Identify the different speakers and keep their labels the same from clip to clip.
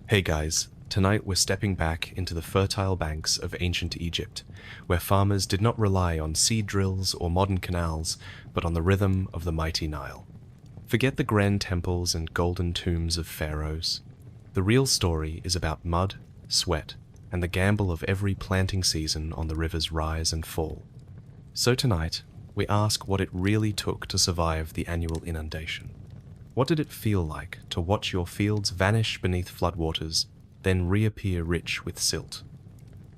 Speaker 1: Hey guys, tonight we're stepping back into the fertile banks of ancient Egypt, where farmers did not rely on seed drills or modern canals, but on the rhythm of the mighty Nile. Forget the grand temples and golden tombs of pharaohs. The real story is about mud, sweat, and the gamble of every planting season on the river's rise and fall. So tonight, we ask what it really took to survive the annual inundation. What did it feel like to watch your fields vanish beneath floodwaters, then reappear rich with silt?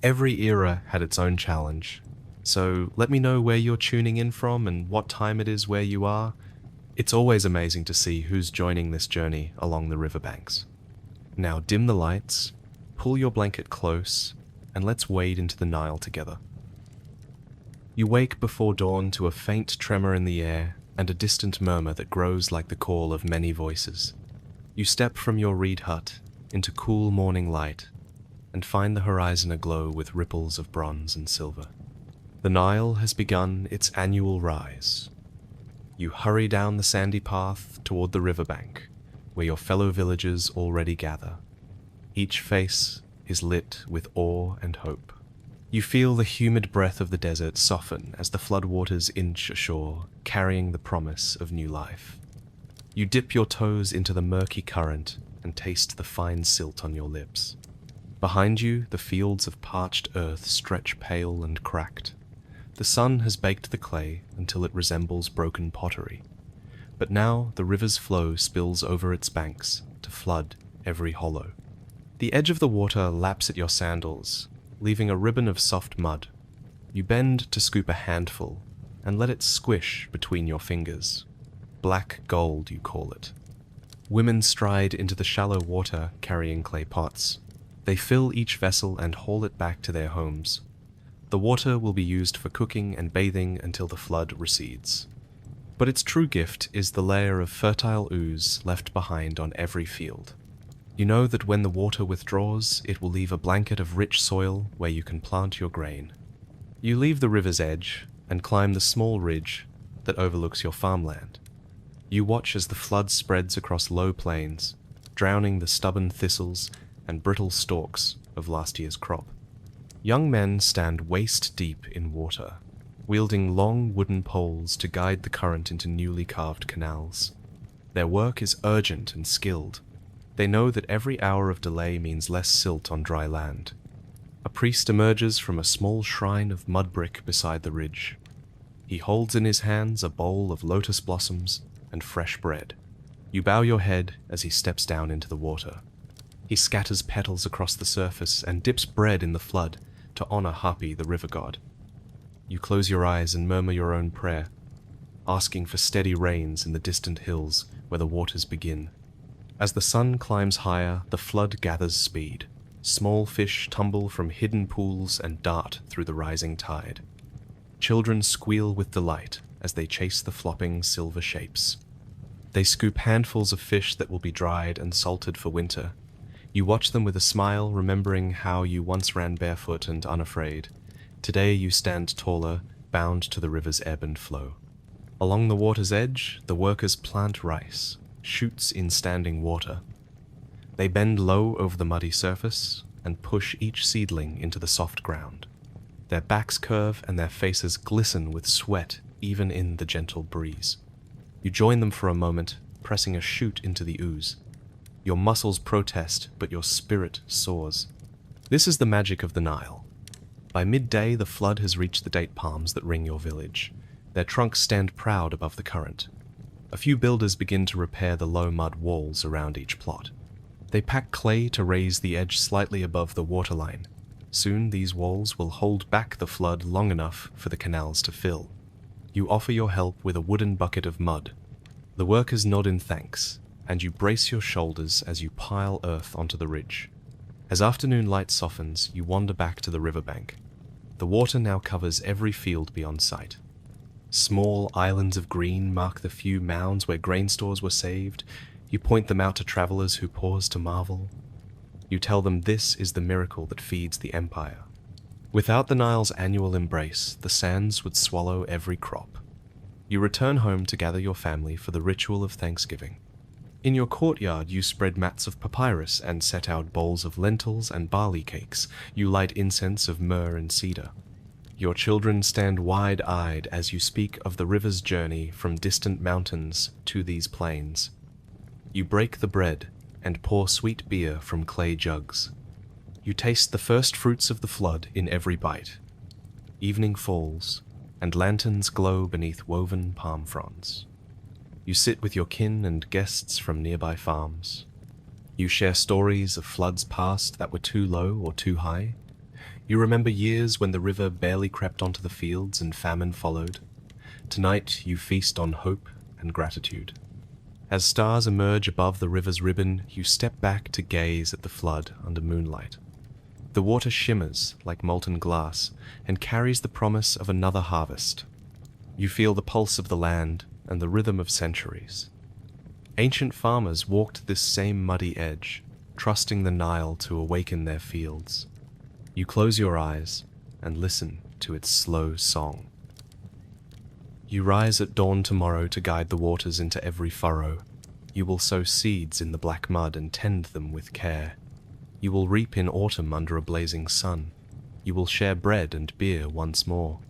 Speaker 1: Every era had its own challenge, so let me know where you're tuning in from and what time it is where you are. It's always amazing to see who's joining this journey along the riverbanks. Now dim the lights, pull your blanket close, and let's wade into the Nile together. You wake before dawn to a faint tremor in the air and a distant murmur that grows like the call of many voices. You step from your reed hut into cool morning light and find the horizon aglow with ripples of bronze and silver. The Nile has begun its annual rise. You hurry down the sandy path toward the riverbank, where your fellow villagers already gather. Each face is lit with awe and hope. You feel the humid breath of the desert soften as the floodwaters inch ashore, carrying the promise of new life. You dip your toes into the murky current and taste the fine silt on your lips. Behind you, the fields of parched earth stretch pale and cracked. The sun has baked the clay until it resembles broken pottery. But now the river's flow spills over its banks to flood every hollow. The edge of the water laps at your sandals, leaving a ribbon of soft mud. You bend to scoop a handful and let it squish between your fingers. Black gold, you call it. Women stride into the shallow water carrying clay pots. They fill each vessel and haul it back to their homes. The water will be used for cooking and bathing until the flood recedes. But its true gift is the layer of fertile ooze left behind on every field. You know that when the water withdraws, it will leave a blanket of rich soil where you can plant your grain. You leave the river's edge and climb the small ridge that overlooks your farmland. You watch as the flood spreads across low plains, drowning the stubborn thistles and brittle stalks of last year's crop. Young men stand waist deep in water, wielding long wooden poles to guide the current into newly carved canals. Their work is urgent and skilled. They know that every hour of delay means less silt on dry land. A priest emerges from a small shrine of mud brick beside the ridge. He holds in his hands a bowl of lotus blossoms and fresh bread. You bow your head as he steps down into the water. He scatters petals across the surface and dips bread in the flood to honor Hapi, the river god. You close your eyes and murmur your own prayer, asking for steady rains in the distant hills where the waters begin. As the sun climbs higher, the flood gathers speed. Small fish tumble from hidden pools and dart through the rising tide. Children squeal with delight as they chase the flopping silver shapes. They scoop handfuls of fish that will be dried and salted for winter. You watch them with a smile, remembering how you once ran barefoot and unafraid. Today you stand taller, bound to the river's ebb and flow. Along the water's edge, the workers plant rice, shoots in standing water. They bend low over the muddy surface and push each seedling into the soft ground. Their backs curve and their faces glisten with sweat even in the gentle breeze. You join them for a moment, pressing a shoot into the ooze. Your muscles protest, but your spirit soars. This is the magic of the Nile. By midday, the flood has reached the date palms that ring your village. Their trunks stand proud above the current. A few builders begin to repair the low mud walls around each plot. They pack clay to raise the edge slightly above the waterline. Soon these walls will hold back the flood long enough for the canals to fill. You offer your help with a wooden bucket of mud. The workers nod in thanks, and you brace your shoulders as you pile earth onto the ridge. As afternoon light softens, you wander back to the riverbank. The water now covers every field beyond sight. Small islands of green mark the few mounds where grain stores were saved. You point them out to travelers who pause to marvel. You tell them this is the miracle that feeds the empire. Without the Nile's annual embrace, the sands would swallow every crop. You return home to gather your family for the ritual of Thanksgiving. In your courtyard, you spread mats of papyrus and set out bowls of lentils and barley cakes. You light incense of myrrh and cedar. Your children stand wide-eyed as you speak of the river's journey from distant mountains to these plains. You break the bread and pour sweet beer from clay jugs. You taste the first fruits of the flood in every bite. Evening falls, and lanterns glow beneath woven palm fronds. You sit with your kin and guests from nearby farms. You share stories of floods past that were too low or too high. You remember years when the river barely crept onto the fields and famine followed. Tonight you feast on hope and gratitude. As stars emerge above the river's ribbon, you step back to gaze at the flood under moonlight. The water shimmers like molten glass and carries the promise of another harvest. You feel the pulse of the land and the rhythm of centuries. Ancient farmers walked this same muddy edge, trusting the Nile to awaken their fields. You close your eyes and listen to its slow song. You rise at dawn tomorrow to guide the waters into every furrow. You will sow seeds in the black mud and tend them with care. You will reap in autumn under a blazing sun. You will share bread and beer once more.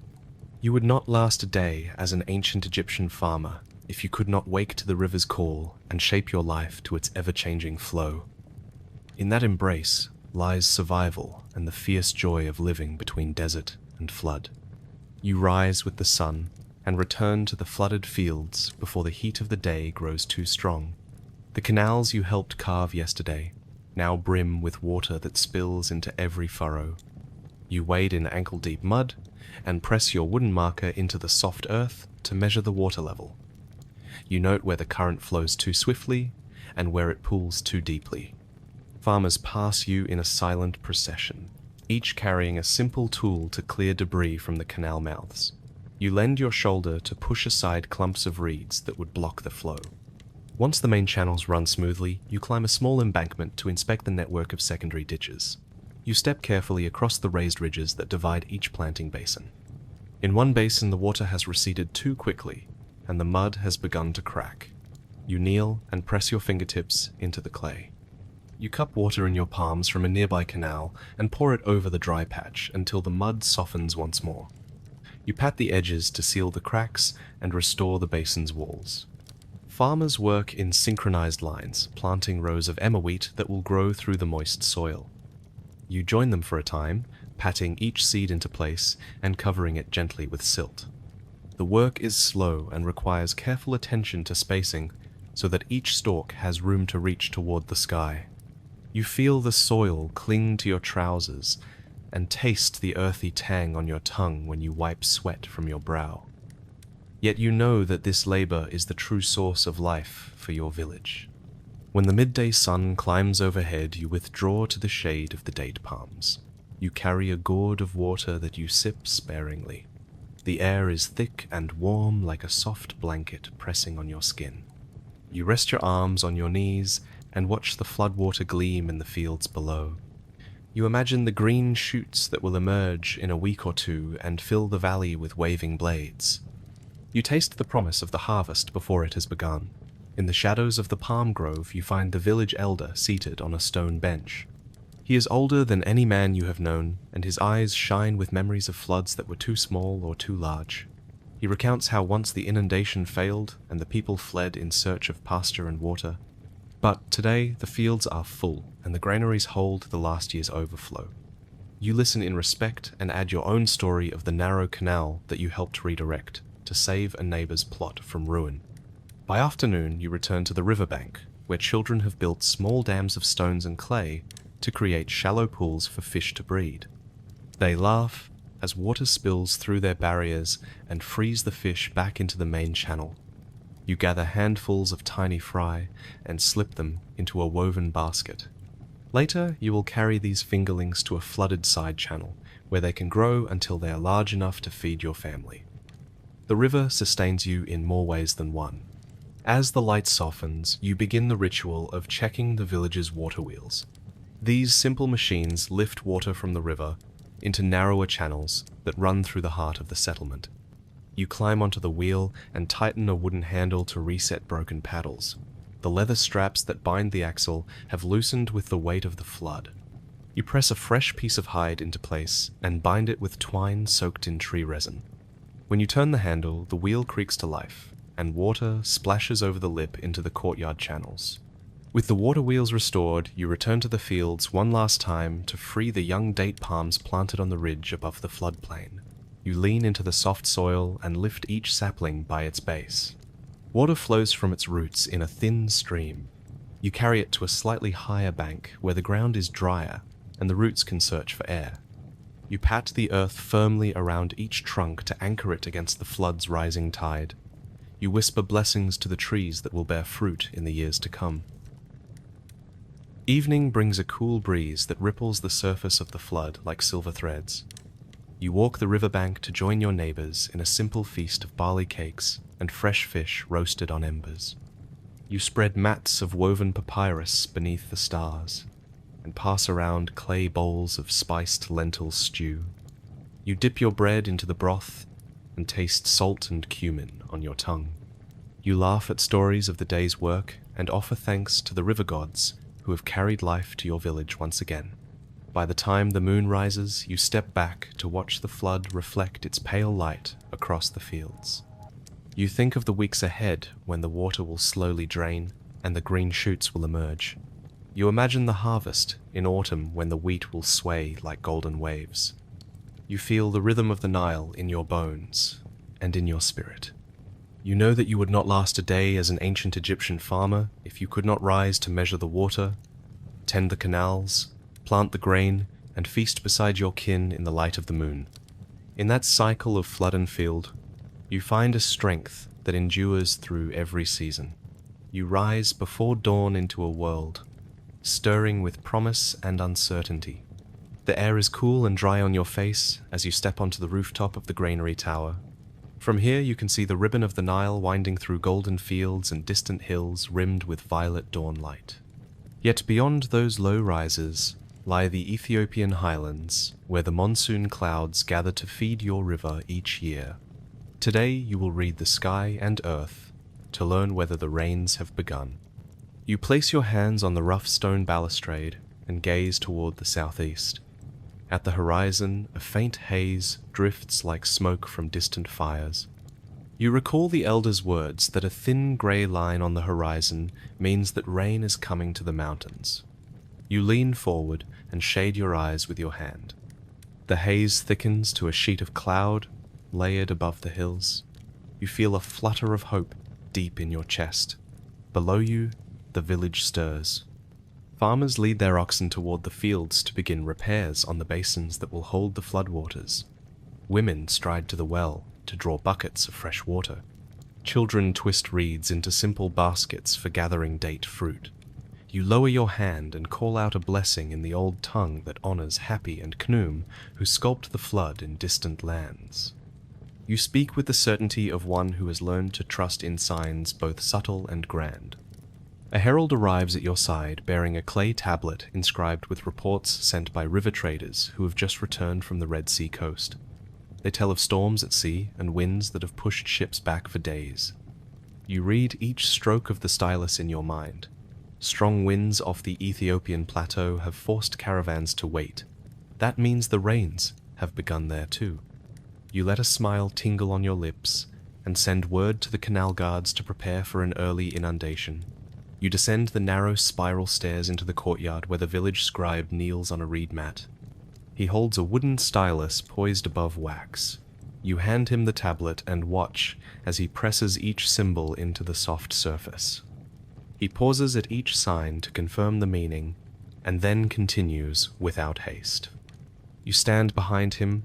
Speaker 1: You would not last a day as an ancient Egyptian farmer if you could not wake to the river's call and shape your life to its ever-changing flow. In that embrace lies survival and the fierce joy of living between desert and flood. You rise with the sun and return to the flooded fields before the heat of the day grows too strong. The canals you helped carve yesterday now brim with water that spills into every furrow. You wade in ankle-deep mud and press your wooden marker into the soft earth to measure the water level. You note where the current flows too swiftly and where it pools too deeply. Farmers pass you in a silent procession, each carrying a simple tool to clear debris from the canal mouths. You lend your shoulder to push aside clumps of reeds that would block the flow. Once the main channels run smoothly, you climb a small embankment to inspect the network of secondary ditches. You step carefully across the raised ridges that divide each planting basin. In one basin, the water has receded too quickly, and the mud has begun to crack. You kneel and press your fingertips into the clay. You cup water in your palms from a nearby canal and pour it over the dry patch until the mud softens once more. You pat the edges to seal the cracks and restore the basin's walls. Farmers work in synchronized lines, planting rows of emmer wheat that will grow through the moist soil. You join them for a time, patting each seed into place and covering it gently with silt. The work is slow and requires careful attention to spacing so that each stalk has room to reach toward the sky. You feel the soil cling to your trousers and taste the earthy tang on your tongue when you wipe sweat from your brow. Yet you know that this labor is the true source of life for your village. When the midday sun climbs overhead, you withdraw to the shade of the date palms. You carry a gourd of water that you sip sparingly. The air is thick and warm like a soft blanket pressing on your skin. You rest your arms on your knees and watch the floodwater gleam in the fields below. You imagine the green shoots that will emerge in a week or two and fill the valley with waving blades. You taste the promise of the harvest before it has begun. In the shadows of the palm grove, you find the village elder seated on a stone bench. He is older than any man you have known, and his eyes shine with memories of floods that were too small or too large. He recounts how once the inundation failed and the people fled in search of pasture and water. But today the fields are full, and the granaries hold the last year's overflow. You listen in respect and add your own story of the narrow canal that you helped redirect to save a neighbor's plot from ruin. By afternoon, you return to the riverbank, where children have built small dams of stones and clay to create shallow pools for fish to breed. They laugh as water spills through their barriers and frees the fish back into the main channel. You gather handfuls of tiny fry and slip them into a woven basket. Later, you will carry these fingerlings to a flooded side channel, where they can grow until they are large enough to feed your family. The river sustains you in more ways than one. As the light softens, you begin the ritual of checking the village's water wheels. These simple machines lift water from the river into narrower channels that run through the heart of the settlement. You climb onto the wheel and tighten a wooden handle to reset broken paddles. The leather straps that bind the axle have loosened with the weight of the flood. You press a fresh piece of hide into place and bind it with twine soaked in tree resin. When you turn the handle, the wheel creaks to life, and water splashes over the lip into the courtyard channels. With the water wheels restored, you return to the fields one last time to free the young date palms planted on the ridge above the floodplain. You lean into the soft soil and lift each sapling by its base. Water flows from its roots in a thin stream. You carry it to a slightly higher bank where the ground is drier and the roots can search for air. You pat the earth firmly around each trunk to anchor it against the flood's rising tide. You whisper blessings to the trees that will bear fruit in the years to come. Evening brings a cool breeze that ripples the surface of the flood like silver threads. You walk the riverbank to join your neighbors in a simple feast of barley cakes and fresh fish roasted on embers. You spread mats of woven papyrus beneath the stars and pass around clay bowls of spiced lentil stew. You dip your bread into the broth and taste salt and cumin on your tongue. You laugh at stories of the day's work and offer thanks to the river gods who have carried life to your village once again. By the time the moon rises, you step back to watch the flood reflect its pale light across the fields. You think of the weeks ahead when the water will slowly drain and the green shoots will emerge. You imagine the harvest in autumn when the wheat will sway like golden waves. You feel the rhythm of the Nile in your bones and in your spirit. You know that you would not last a day as an ancient Egyptian farmer if you could not rise to measure the water, tend the canals, plant the grain, and feast beside your kin in the light of the moon. In that cycle of flood and field, you find a strength that endures through every season. You rise before dawn into a world, stirring with promise and uncertainty. The air is cool and dry on your face as you step onto the rooftop of the granary tower. From here you can see the ribbon of the Nile winding through golden fields and distant hills rimmed with violet dawn light. Yet beyond those low rises lie the Ethiopian highlands, where the monsoon clouds gather to feed your river each year. Today you will read the sky and earth to learn whether the rains have begun. You place your hands on the rough stone balustrade and gaze toward the southeast. At the horizon, a faint haze drifts like smoke from distant fires. You recall the elders' words that a thin grey line on the horizon means that rain is coming to the mountains. You lean forward and shade your eyes with your hand. The haze thickens to a sheet of cloud layered above the hills. You feel a flutter of hope deep in your chest. Below you, the village stirs. Farmers lead their oxen toward the fields to begin repairs on the basins that will hold the floodwaters. Women stride to the well to draw buckets of fresh water. Children twist reeds into simple baskets for gathering date fruit. You lower your hand and call out a blessing in the old tongue that honors Happy and Khnum, who sculpt the flood in distant lands. You speak with the certainty of one who has learned to trust in signs both subtle and grand. A herald arrives at your side bearing a clay tablet inscribed with reports sent by river traders who have just returned from the Red Sea coast. They tell of storms at sea and winds that have pushed ships back for days. You read each stroke of the stylus in your mind. Strong winds off the Ethiopian plateau have forced caravans to wait. That means the rains have begun there too. You let a smile tingle on your lips and send word to the canal guards to prepare for an early inundation. You descend the narrow spiral stairs into the courtyard where the village scribe kneels on a reed mat. He holds a wooden stylus poised above wax. You hand him the tablet and watch as he presses each symbol into the soft surface. He pauses at each sign to confirm the meaning, and then continues without haste. You stand behind him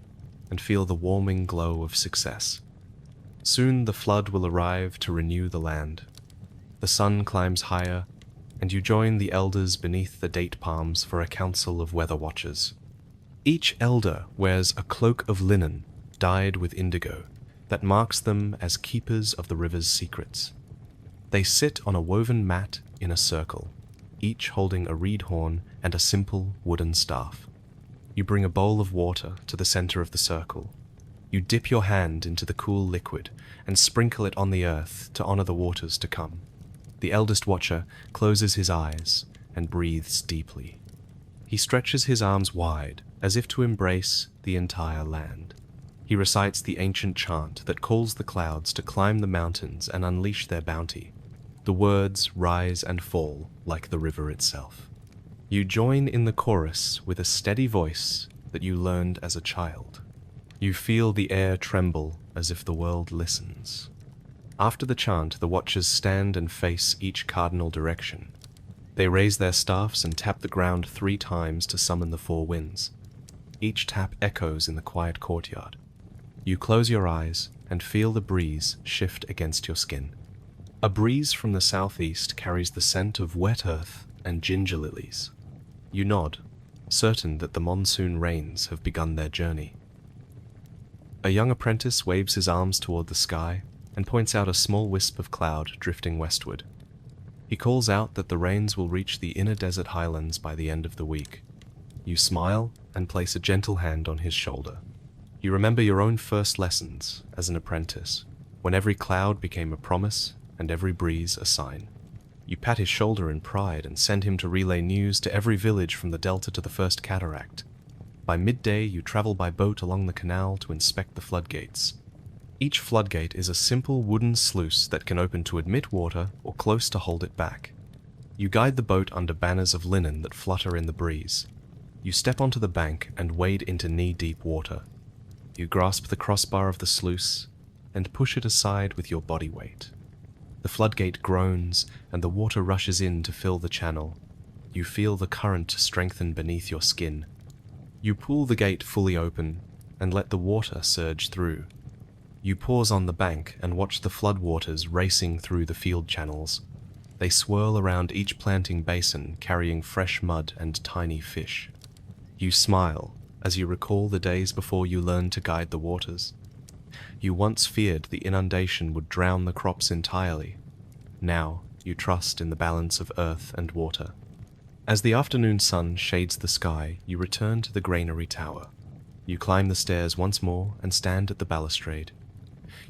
Speaker 1: and feel the warming glow of success. Soon the flood will arrive to renew the land. The sun climbs higher, and you join the elders beneath the date palms for a council of weather watchers. Each elder wears a cloak of linen dyed with indigo that marks them as keepers of the river's secrets. They sit on a woven mat in a circle, each holding a reed horn and a simple wooden staff. You bring a bowl of water to the center of the circle. You dip your hand into the cool liquid and sprinkle it on the earth to honor the waters to come. The eldest watcher closes his eyes and breathes deeply. He stretches his arms wide as if to embrace the entire land. He recites the ancient chant that calls the clouds to climb the mountains and unleash their bounty. The words rise and fall like the river itself. You join in the chorus with a steady voice that you learned as a child. You feel the air tremble as if the world listens. After the chant, the watchers stand and face each cardinal direction. They raise their staffs and tap the ground 3 times to summon the 4 winds. Each tap echoes in the quiet courtyard. You close your eyes and feel the breeze shift against your skin. A breeze from the southeast carries the scent of wet earth and ginger lilies. You nod, certain that the monsoon rains have begun their journey. A young apprentice waves his arms toward the sky and points out a small wisp of cloud drifting westward. He calls out that the rains will reach the inner desert highlands by the end of the week. You smile and place a gentle hand on his shoulder. You remember your own first lessons as an apprentice, when every cloud became a promise and every breeze a sign. You pat his shoulder in pride and send him to relay news to every village from the delta to the first cataract. By midday, you travel by boat along the canal to inspect the floodgates. Each floodgate is a simple wooden sluice that can open to admit water or close to hold it back. You guide the boat under banners of linen that flutter in the breeze. You step onto the bank and wade into knee-deep water. You grasp the crossbar of the sluice and push it aside with your body weight. The floodgate groans and the water rushes in to fill the channel. You feel the current strengthen beneath your skin. You pull the gate fully open and let the water surge through. You pause on the bank and watch the floodwaters racing through the field channels. They swirl around each planting basin, carrying fresh mud and tiny fish. You smile as you recall the days before you learned to guide the waters. You once feared the inundation would drown the crops entirely. Now you trust in the balance of earth and water. As the afternoon sun shades the sky, you return to the granary tower. You climb the stairs once more and stand at the balustrade.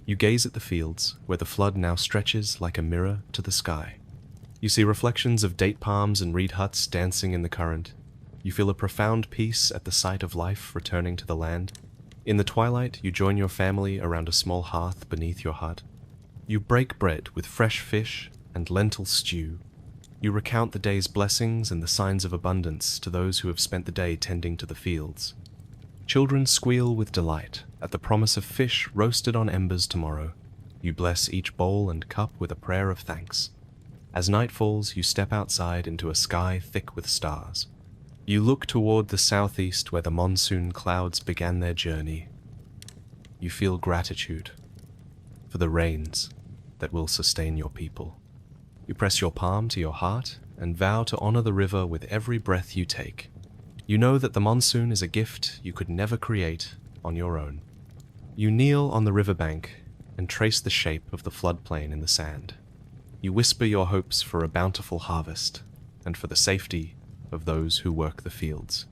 Speaker 1: You gaze at the fields, where the flood now stretches like a mirror to the sky. You see reflections of date palms and reed huts dancing in the current. You feel a profound peace at the sight of life returning to the land. In the twilight, you join your family around a small hearth beneath your hut. You break bread with fresh fish and lentil stew. You recount the day's blessings and the signs of abundance to those who have spent the day tending to the fields. Children squeal with delight at the promise of fish roasted on embers tomorrow. You bless each bowl and cup with a prayer of thanks. As night falls, you step outside into a sky thick with stars. You look toward the southeast where the monsoon clouds began their journey. You feel gratitude for the rains that will sustain your people. You press your palm to your heart and vow to honor the river with every breath you take. You know that the monsoon is a gift you could never create on your own. You kneel on the riverbank and trace the shape of the floodplain in the sand. You whisper your hopes for a bountiful harvest and for the safety of those who work the fields.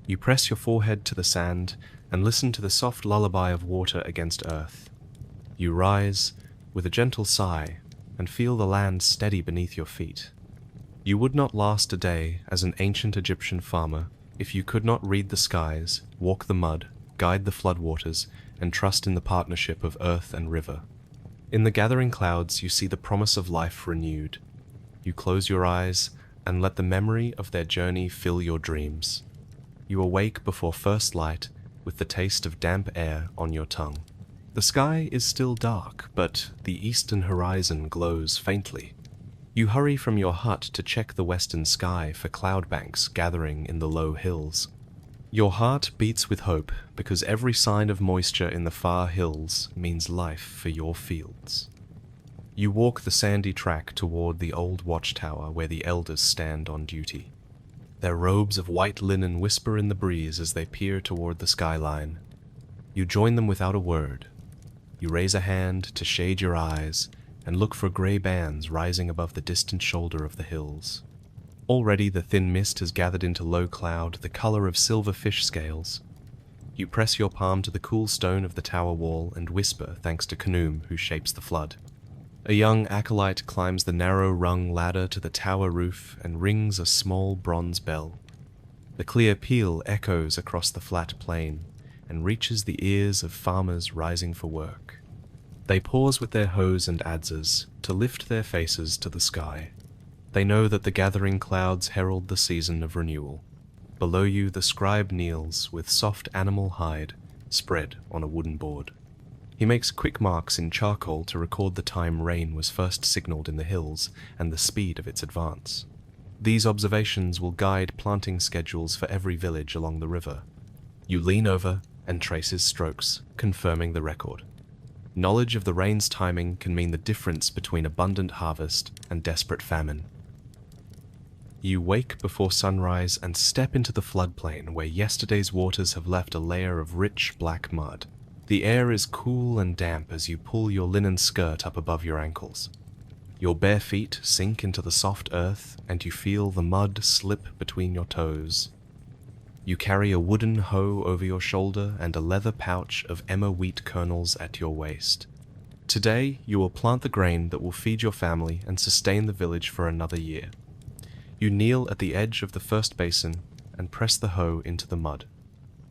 Speaker 1: You press your forehead to the sand and listen to the soft lullaby of water against earth. You rise with a gentle sigh and feel the land steady beneath your feet. You would not last a day as an ancient Egyptian farmer if you could not read the skies, walk the mud, guide the floodwaters, and trust in the partnership of earth and river. In the gathering clouds, you see the promise of life renewed. You close your eyes and let the memory of their journey fill your dreams. You awake before first light with the taste of damp air on your tongue. The sky is still dark, but the eastern horizon glows faintly. You hurry from your hut to check the western sky for cloud banks gathering in the low hills. Your heart beats with hope because every sign of moisture in the far hills means life for your fields. You walk the sandy track toward the old watchtower where the elders stand on duty. Their robes of white linen whisper in the breeze as they peer toward the skyline. You join them without a word. You raise a hand to shade your eyes and look for gray bands rising above the distant shoulder of the hills. Already the thin mist has gathered into low cloud, the color of silver fish scales. You press your palm to the cool stone of the tower wall and whisper thanks to Khnum, who shapes the flood. A young acolyte climbs the narrow-rung ladder to the tower roof and rings a small bronze bell. The clear peal echoes across the flat plain and reaches the ears of farmers rising for work. They pause with their hoes and adzes to lift their faces to the sky. They know that the gathering clouds herald the season of renewal. Below you the scribe kneels with soft animal hide spread on a wooden board. He makes quick marks in charcoal to record the time rain was first signaled in the hills and the speed of its advance. These observations will guide planting schedules for every village along the river. You lean over and trace his strokes, confirming the record. Knowledge of the rain's timing can mean the difference between abundant harvest and desperate famine. You wake before sunrise and step into the floodplain where yesterday's waters have left a layer of rich black mud. The air is cool and damp as you pull your linen skirt up above your ankles. Your bare feet sink into the soft earth and you feel the mud slip between your toes. You carry a wooden hoe over your shoulder and a leather pouch of emmer wheat kernels at your waist. Today, you will plant the grain that will feed your family and sustain the village for another year. You kneel at the edge of the first basin and press the hoe into the mud.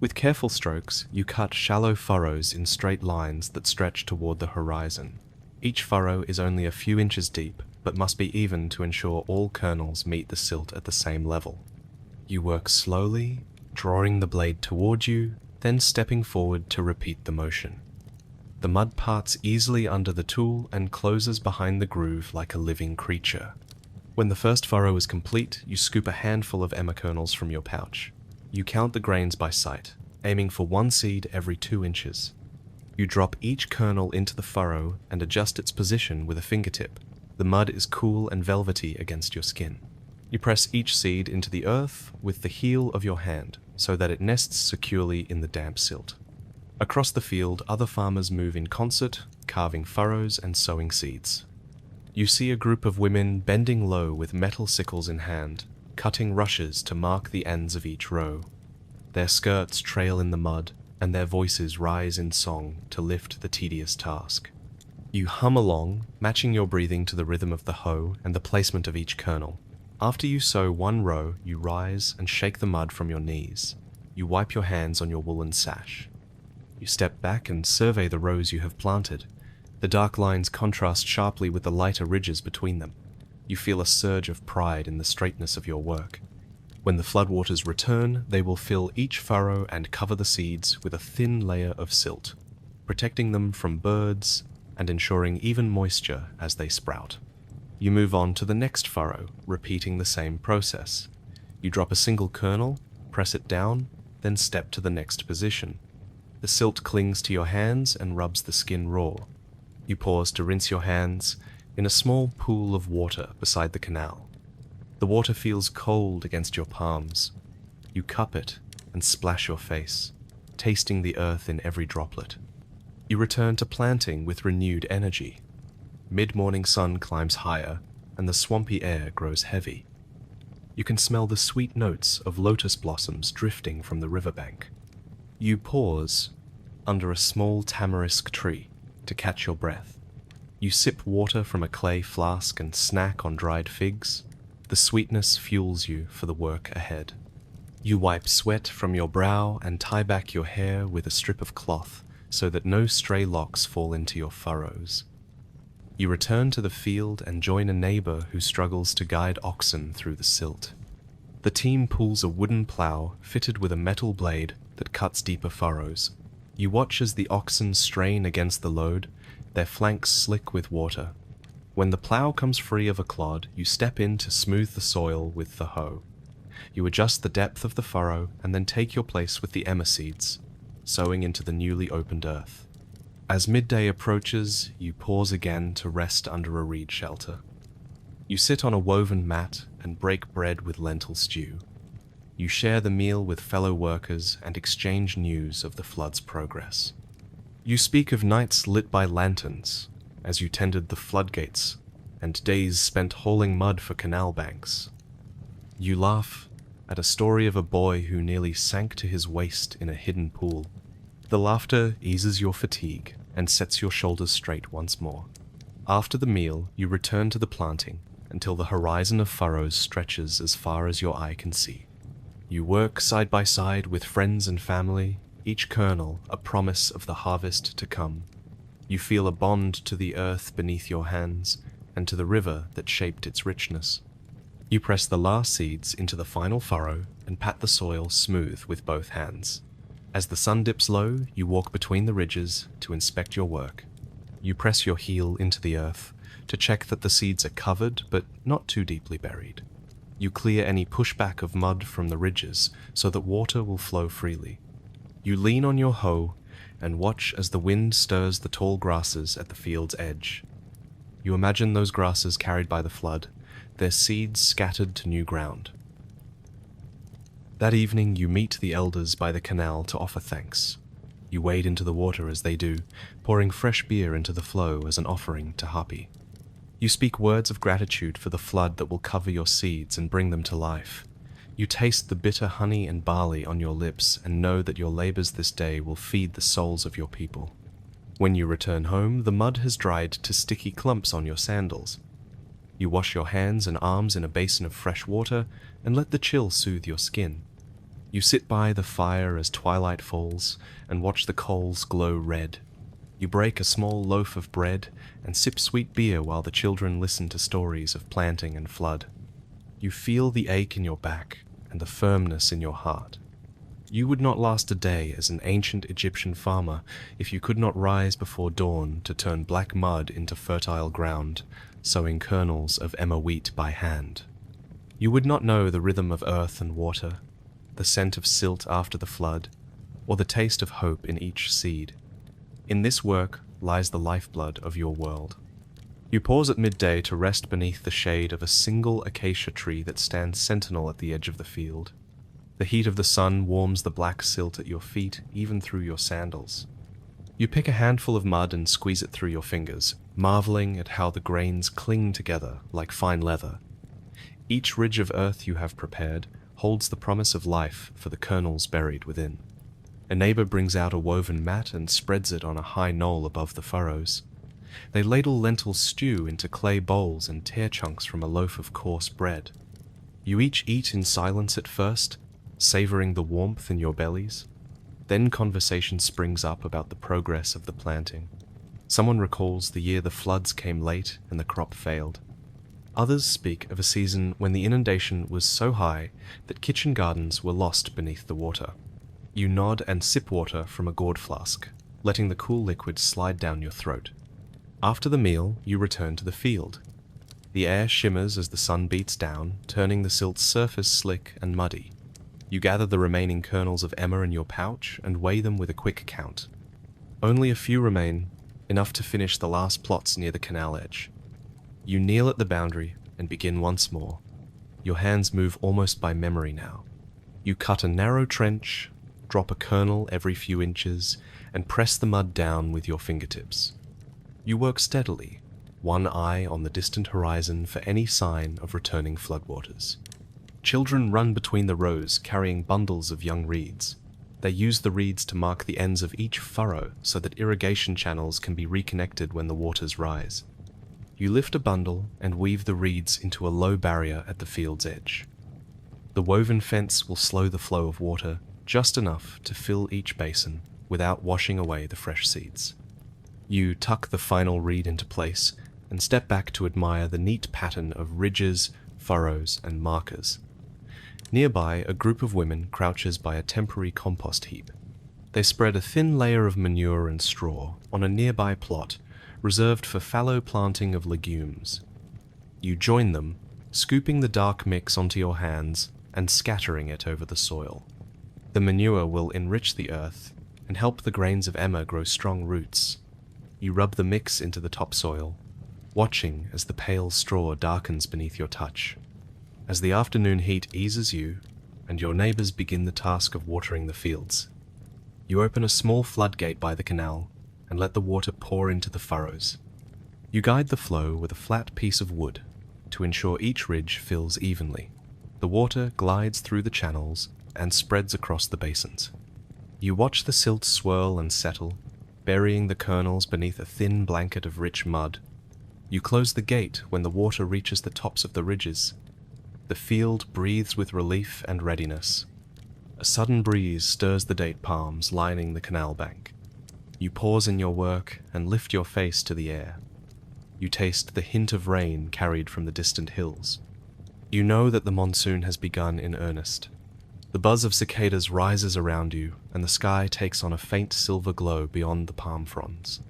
Speaker 1: With careful strokes, you cut shallow furrows in straight lines that stretch toward the horizon. Each furrow is only a few inches deep, but must be even to ensure all kernels meet the silt at the same level. You work slowly, drawing the blade toward you, then stepping forward to repeat the motion. The mud parts easily under the tool and closes behind the groove like a living creature. When the first furrow is complete, you scoop a handful of emmer kernels from your pouch. You count the grains by sight, aiming for one seed every 2 inches. You drop each kernel into the furrow and adjust its position with a fingertip. The mud is cool and velvety against your skin. You press each seed into the earth with the heel of your hand so that it nests securely in the damp silt. Across the field, other farmers move in concert, carving furrows and sowing seeds. You see a group of women bending low with metal sickles in hand, cutting rushes to mark the ends of each row. Their skirts trail in the mud, and their voices rise in song to lift the tedious task. You hum along, matching your breathing to the rhythm of the hoe and the placement of each kernel. After you sow one row, you rise and shake the mud from your knees. You wipe your hands on your woolen sash. You step back and survey the rows you have planted. The dark lines contrast sharply with the lighter ridges between them. You feel a surge of pride in the straightness of your work. When the floodwaters return, they will fill each furrow and cover the seeds with a thin layer of silt, protecting them from birds and ensuring even moisture as they sprout. You move on to the next furrow, repeating the same process. You drop a single kernel, press it down, then step to the next position. The silt clings to your hands and rubs the skin raw. You pause to rinse your hands in a small pool of water beside the canal. The water feels cold against your palms. You cup it and splash your face, tasting the earth in every droplet. You return to planting with renewed energy. Mid-morning sun climbs higher, and the swampy air grows heavy. You can smell the sweet notes of lotus blossoms drifting from the riverbank. You pause under a small tamarisk tree to catch your breath. You sip water from a clay flask and snack on dried figs. The sweetness fuels you for the work ahead. You wipe sweat from your brow and tie back your hair with a strip of cloth so that no stray locks fall into your furrows. You return to the field and join a neighbor who struggles to guide oxen through the silt. The team pulls a wooden plow fitted with a metal blade that cuts deeper furrows. You watch as the oxen strain against the load, their flanks slick with water. When the plow comes free of a clod, you step in to smooth the soil with the hoe. You adjust the depth of the furrow and then take your place with the emmer seeds, sowing into the newly opened earth. As midday approaches, you pause again to rest under a reed shelter. You sit on a woven mat and break bread with lentil stew. You share the meal with fellow workers and exchange news of the flood's progress. You speak of nights lit by lanterns as you tended the floodgates and days spent hauling mud for canal banks. You laugh at a story of a boy who nearly sank to his waist in a hidden pool. The laughter eases your fatigue and sets your shoulders straight once more. After the meal, you return to the planting until the horizon of furrows stretches as far as your eye can see. You work side by side with friends and family, each kernel a promise of the harvest to come. You feel a bond to the earth beneath your hands and to the river that shaped its richness. You press the last seeds into the final furrow and pat the soil smooth with both hands. As the sun dips low, you walk between the ridges to inspect your work. You press your heel into the earth to check that the seeds are covered but not too deeply buried. You clear any pushback of mud from the ridges so that water will flow freely. You lean on your hoe and watch as the wind stirs the tall grasses at the field's edge. You imagine those grasses carried by the flood, their seeds scattered to new ground. That evening you meet the elders by the canal to offer thanks. You wade into the water as they do, pouring fresh beer into the flow as an offering to Hapi. You speak words of gratitude for the flood that will cover your seeds and bring them to life. You taste the bitter honey and barley on your lips and know that your labors this day will feed the souls of your people. When you return home, the mud has dried to sticky clumps on your sandals. You wash your hands and arms in a basin of fresh water and let the chill soothe your skin. You sit by the fire as twilight falls and watch the coals glow red. You break a small loaf of bread and sip sweet beer while the children listen to stories of planting and flood. You feel the ache in your back and the firmness in your heart. You would not last a day as an ancient Egyptian farmer if you could not rise before dawn to turn black mud into fertile ground, sowing kernels of emmer wheat by hand. You would not know the rhythm of earth and water, the scent of silt after the flood, or the taste of hope in each seed. In this work lies the lifeblood of your world. You pause at midday to rest beneath the shade of a single acacia tree that stands sentinel at the edge of the field. The heat of the sun warms the black silt at your feet, even through your sandals. You pick a handful of mud and squeeze it through your fingers, marveling at how the grains cling together like fine leather. Each ridge of earth you have prepared holds the promise of life for the kernels buried within. A neighbor brings out a woven mat and spreads it on a high knoll above the furrows. They ladle lentil stew into clay bowls and tear chunks from a loaf of coarse bread. You each eat in silence at first, savoring the warmth in your bellies. Then conversation springs up about the progress of the planting. Someone recalls the year the floods came late and the crop failed. Others speak of a season when the inundation was so high that kitchen gardens were lost beneath the water. You nod and sip water from a gourd flask, letting the cool liquid slide down your throat. After the meal, you return to the field. The air shimmers as the sun beats down, turning the silt's surface slick and muddy. You gather the remaining kernels of emmer in your pouch and weigh them with a quick count. Only a few remain, enough to finish the last plots near the canal edge. You kneel at the boundary and begin once more. Your hands move almost by memory now. You cut a narrow trench, drop a kernel every few inches, and press the mud down with your fingertips. You work steadily, one eye on the distant horizon for any sign of returning floodwaters. Children run between the rows carrying bundles of young reeds. They use the reeds to mark the ends of each furrow so that irrigation channels can be reconnected when the waters rise. You lift a bundle and weave the reeds into a low barrier at the field's edge. The woven fence will slow the flow of water just enough to fill each basin without washing away the fresh seeds. You tuck the final reed into place and step back to admire the neat pattern of ridges, furrows, and markers. Nearby, a group of women crouches by a temporary compost heap. They spread a thin layer of manure and straw on a nearby plot reserved for fallow planting of legumes. You join them, scooping the dark mix onto your hands and scattering it over the soil. The manure will enrich the earth and help the grains of emmer grow strong roots. You rub the mix into the topsoil, watching as the pale straw darkens beneath your touch. As the afternoon heat eases you, and your neighbors begin the task of watering the fields, you open a small floodgate by the canal and let the water pour into the furrows. You guide the flow with a flat piece of wood to ensure each ridge fills evenly. The water glides through the channels and spreads across the basins. You watch the silt swirl and settle, burying the kernels beneath a thin blanket of rich mud. You close the gate when the water reaches the tops of the ridges. The field breathes with relief and readiness. A sudden breeze stirs the date palms lining the canal bank. You pause in your work and lift your face to the air. You taste the hint of rain carried from the distant hills. You know that the monsoon has begun in earnest. The buzz of cicadas rises around you, and the sky takes on a faint silver glow beyond the palm fronds.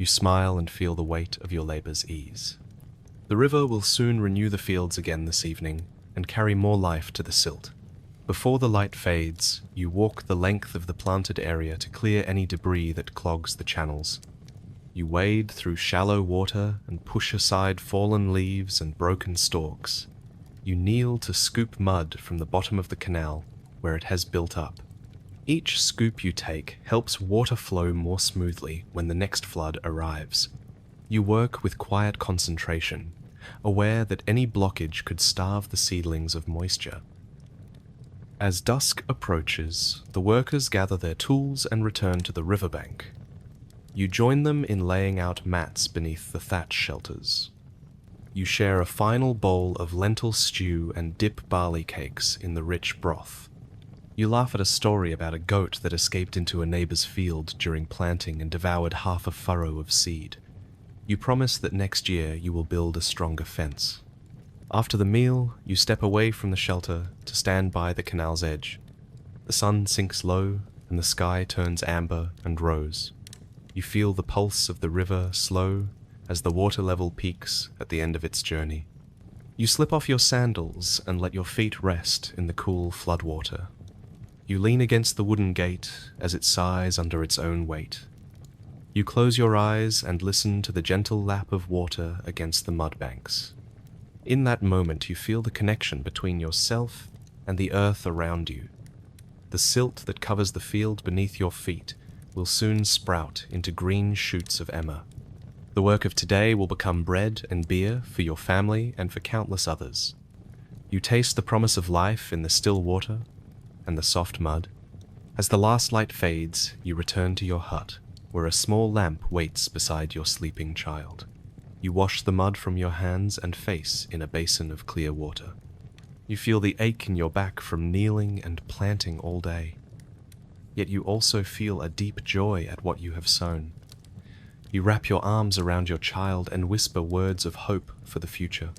Speaker 1: You smile and feel the weight of your labor's ease. The river will soon renew the fields again this evening and carry more life to the silt. Before the light fades, you walk the length of the planted area to clear any debris that clogs the channels. You wade through shallow water and push aside fallen leaves and broken stalks. You kneel to scoop mud from the bottom of the canal where it has built up. Each scoop you take helps water flow more smoothly when the next flood arrives. You work with quiet concentration, aware that any blockage could starve the seedlings of moisture. As dusk approaches, the workers gather their tools and return to the riverbank. You join them in laying out mats beneath the thatch shelters. You share a final bowl of lentil stew and dip barley cakes in the rich broth. You laugh at a story about a goat that escaped into a neighbor's field during planting and devoured half a furrow of seed. You promise that next year you will build a stronger fence. After the meal, you step away from the shelter to stand by the canal's edge. The sun sinks low, and the sky turns amber and rose. You feel the pulse of the river slow as the water level peaks at the end of its journey. You slip off your sandals and let your feet rest in the cool floodwater. You lean against the wooden gate as it sighs under its own weight. You close your eyes and listen to the gentle lap of water against the mud banks. In that moment, you feel the connection between yourself and the earth around you. The silt that covers the field beneath your feet will soon sprout into green shoots of emmer. The work of today will become bread and beer for your family and for countless others. You taste the promise of life in the still water and the soft mud. As the last light fades, you return to your hut, where a small lamp waits beside your sleeping child. You wash the mud from your hands and face in a basin of clear water. You feel the ache in your back from kneeling and planting all day. Yet you also feel a deep joy at what you have sown. You wrap your arms around your child and whisper words of hope for the future.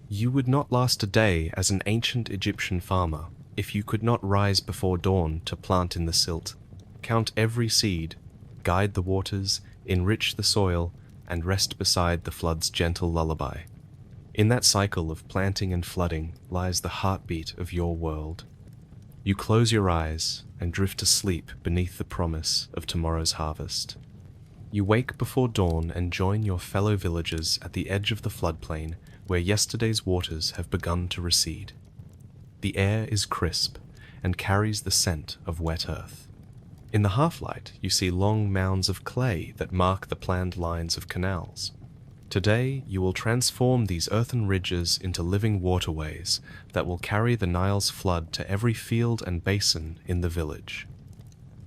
Speaker 1: You would not last a day as an ancient Egyptian farmer if you could not rise before dawn to plant in the silt, count every seed, guide the waters, enrich the soil, and rest beside the flood's gentle lullaby. In that cycle of planting and flooding lies the heartbeat of your world. You close your eyes and drift to sleep beneath the promise of tomorrow's harvest. You wake before dawn and join your fellow villagers at the edge of the floodplain where yesterday's waters have begun to recede. The air is crisp and carries the scent of wet earth. In the half-light, you see long mounds of clay that mark the planned lines of canals. Today, you will transform these earthen ridges into living waterways that will carry the Nile's flood to every field and basin in the village.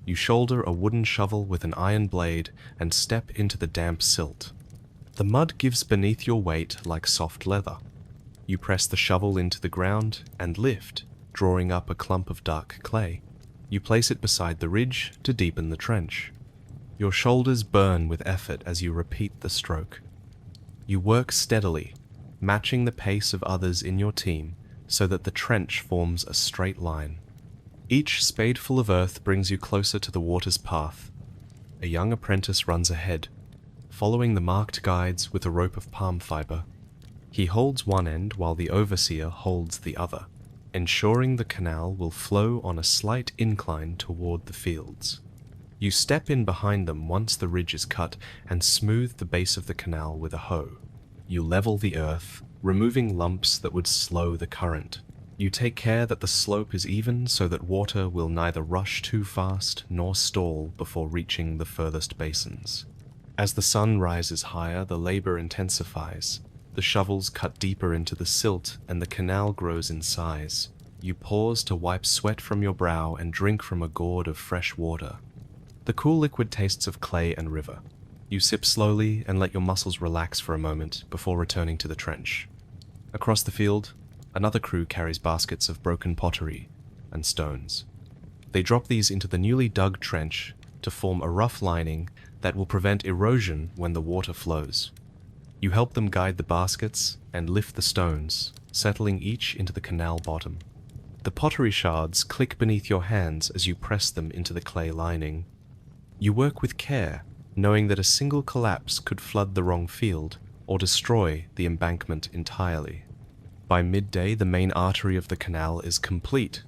Speaker 1: You shoulder a wooden shovel with an iron blade and step into the damp silt. The mud gives beneath your weight like soft leather. You press the shovel into the ground and lift, drawing up a clump of dark clay. You place it beside the ridge to deepen the trench. Your shoulders burn with effort as you repeat the stroke. You work steadily, matching the pace of others in your team so that the trench forms a straight line. Each spadeful of earth brings you closer to the water's path. A young apprentice runs ahead, following the marked guides with a rope of palm fiber. He holds one end while the overseer holds the other, ensuring the canal will flow on a slight incline toward the fields. You step in behind them once the ridge is cut and smooth the base of the canal with a hoe. You level the earth, removing lumps that would slow the current. You take care that the slope is even so that water will neither rush too fast nor stall before reaching the furthest basins. As the sun rises higher, the labor intensifies. The shovels cut deeper into the silt and the canal grows in size. You pause to wipe sweat from your brow and drink from a gourd of fresh water. The cool liquid tastes of clay and river. You sip slowly and let your muscles relax for a moment before returning to the trench. Across the field, another crew carries baskets of broken pottery and stones. They drop these into the newly dug trench to form a rough lining that will prevent erosion when the water flows. You help them guide the baskets and lift the stones, settling each into the canal bottom. The pottery shards click beneath your hands as you press them into the clay lining. You work with care, knowing that a single collapse could flood the wrong field or destroy the embankment entirely. By midday, the main artery of the canal is complete.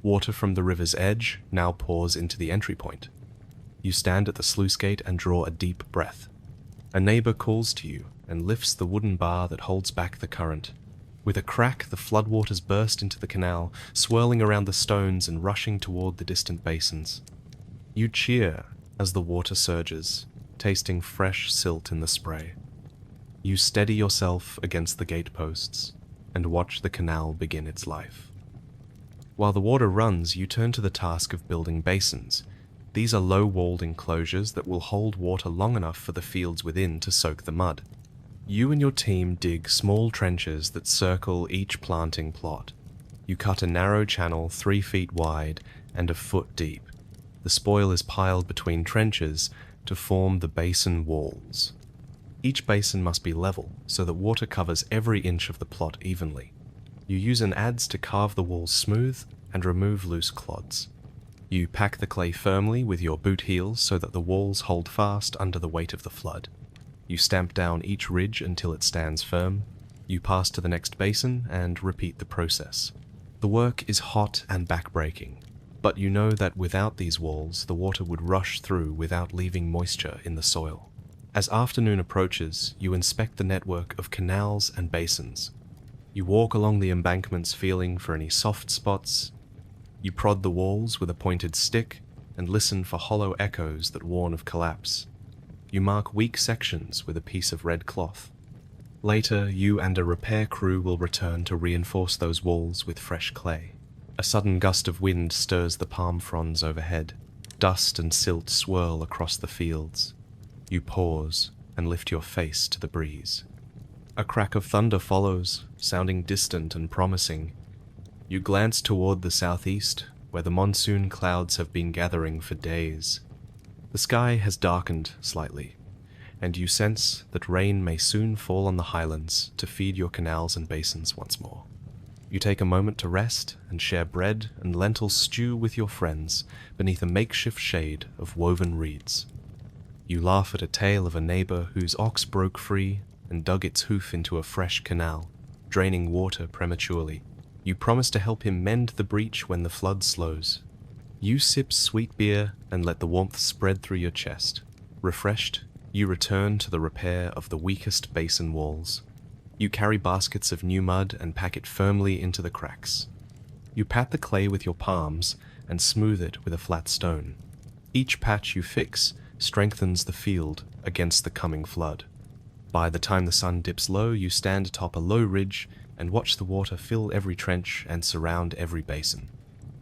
Speaker 1: Water from the river's edge now pours into the entry point. You stand at the sluice gate and draw a deep breath. A neighbor calls to you and lifts the wooden bar that holds back the current. With a crack, the floodwaters burst into the canal, swirling around the stones and rushing toward the distant basins. You cheer as the water surges, tasting fresh silt in the spray. You steady yourself against the gateposts and watch the canal begin its life. While the water runs, you turn to the task of building basins. These are low-walled enclosures that will hold water long enough for the fields within to soak the mud. You and your team dig small trenches that circle each planting plot. You cut a narrow channel 3 feet wide and a foot deep. The spoil is piled between trenches to form the basin walls. Each basin must be level so that water covers every inch of the plot evenly. You use an adze to carve the walls smooth and remove loose clods. You pack the clay firmly with your boot heels so that the walls hold fast under the weight of the flood. You stamp down each ridge until it stands firm. You pass to the next basin and repeat the process. The work is hot and backbreaking, but you know that without these walls, the water would rush through without leaving moisture in the soil. As afternoon approaches, you inspect the network of canals and basins. You walk along the embankments feeling for any soft spots. You prod the walls with a pointed stick and listen for hollow echoes that warn of collapse. You mark weak sections with a piece of red cloth. Later, you and a repair crew will return to reinforce those walls with fresh clay. A sudden gust of wind stirs the palm fronds overhead. Dust and silt swirl across the fields. You pause and lift your face to the breeze. A crack of thunder follows, sounding distant and promising. You glance toward the southeast, where the monsoon clouds have been gathering for days. The sky has darkened slightly, and you sense that rain may soon fall on the highlands to feed your canals and basins once more. You take a moment to rest and share bread and lentil stew with your friends beneath a makeshift shade of woven reeds. You laugh at a tale of a neighbor whose ox broke free and dug its hoof into a fresh canal, draining water prematurely. You promise to help him mend the breach when the flood slows. You sip sweet beer and let the warmth spread through your chest. Refreshed, you return to the repair of the weakest basin walls. You carry baskets of new mud and pack it firmly into the cracks. You pat the clay with your palms and smooth it with a flat stone. Each patch you fix strengthens the field against the coming flood. By the time the sun dips low, you stand atop a low ridge and watch the water fill every trench and surround every basin.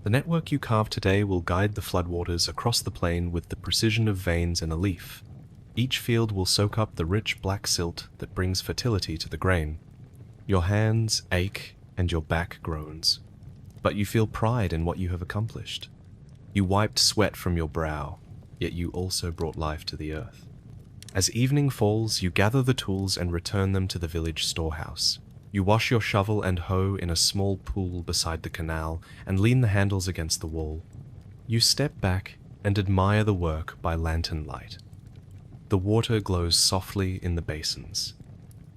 Speaker 1: The network you carve today will guide the floodwaters across the plain with the precision of veins in a leaf. Each field will soak up the rich black silt that brings fertility to the grain. Your hands ache and your back groans, but you feel pride in what you have accomplished. You wiped sweat from your brow, yet you also brought life to the earth. As evening falls, you gather the tools and return them to the village storehouse. You wash your shovel and hoe in a small pool beside the canal and lean the handles against the wall. You step back and admire the work by lantern light. The water glows softly in the basins.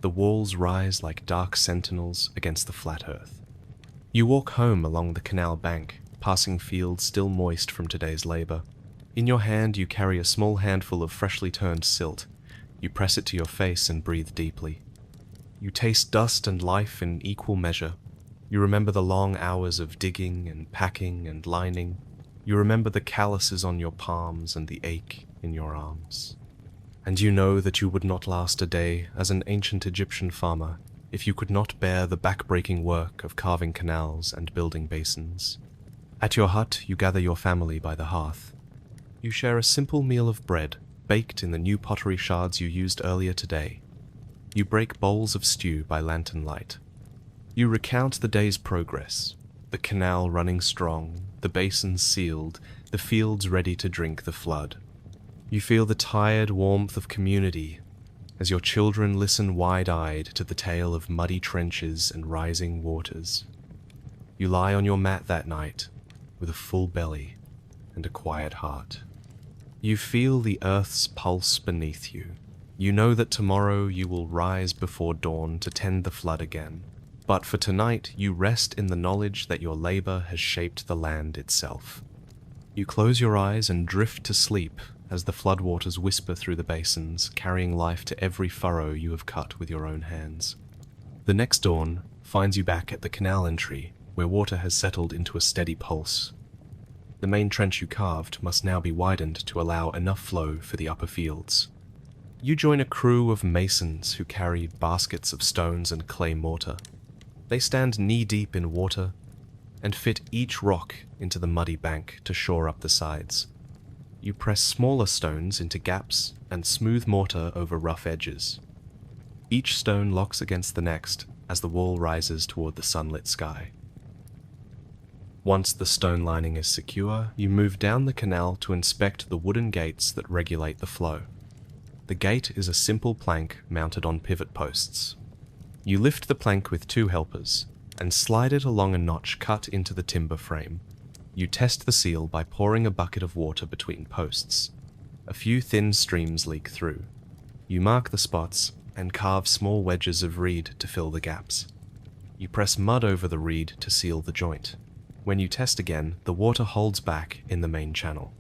Speaker 1: The walls rise like dark sentinels against the flat earth. You walk home along the canal bank, passing fields still moist from today's labor. In your hand you carry a small handful of freshly turned silt. You press it to your face and breathe deeply. You taste dust and life in equal measure. You remember the long hours of digging and packing and lining. You remember the calluses on your palms and the ache in your arms. And you know that you would not last a day as an ancient Egyptian farmer if you could not bear the back-breaking work of carving canals and building basins. At your hut, you gather your family by the hearth. You share a simple meal of bread, baked in the new pottery shards you used earlier today. You break bowls of stew by lantern light. You recount the day's progress, the canal running strong, the basins sealed, the fields ready to drink the flood. You feel the tired warmth of community as your children listen wide-eyed to the tale of muddy trenches and rising waters. You lie on your mat that night with a full belly and a quiet heart. You feel the earth's pulse beneath you. You know that tomorrow you will rise before dawn to tend the flood again. But for tonight, you rest in the knowledge that your labor has shaped the land itself. You close your eyes and drift to sleep as the floodwaters whisper through the basins, carrying life to every furrow you have cut with your own hands. The next dawn finds you back at the canal entry, where water has settled into a steady pulse. The main trench you carved must now be widened to allow enough flow for the upper fields. You join a crew of masons who carry baskets of stones and clay mortar. They stand knee-deep in water and fit each rock into the muddy bank to shore up the sides. You press smaller stones into gaps and smooth mortar over rough edges. Each stone locks against the next as the wall rises toward the sunlit sky. Once the stone lining is secure, you move down the canal to inspect the wooden gates that regulate the flow. The gate is a simple plank mounted on pivot posts. You lift the plank with 2 helpers and slide it along a notch cut into the timber frame. You test the seal by pouring a bucket of water between posts. A few thin streams leak through. You mark the spots and carve small wedges of reed to fill the gaps. You press mud over the reed to seal the joint. When you test again, the water holds back in the main channel.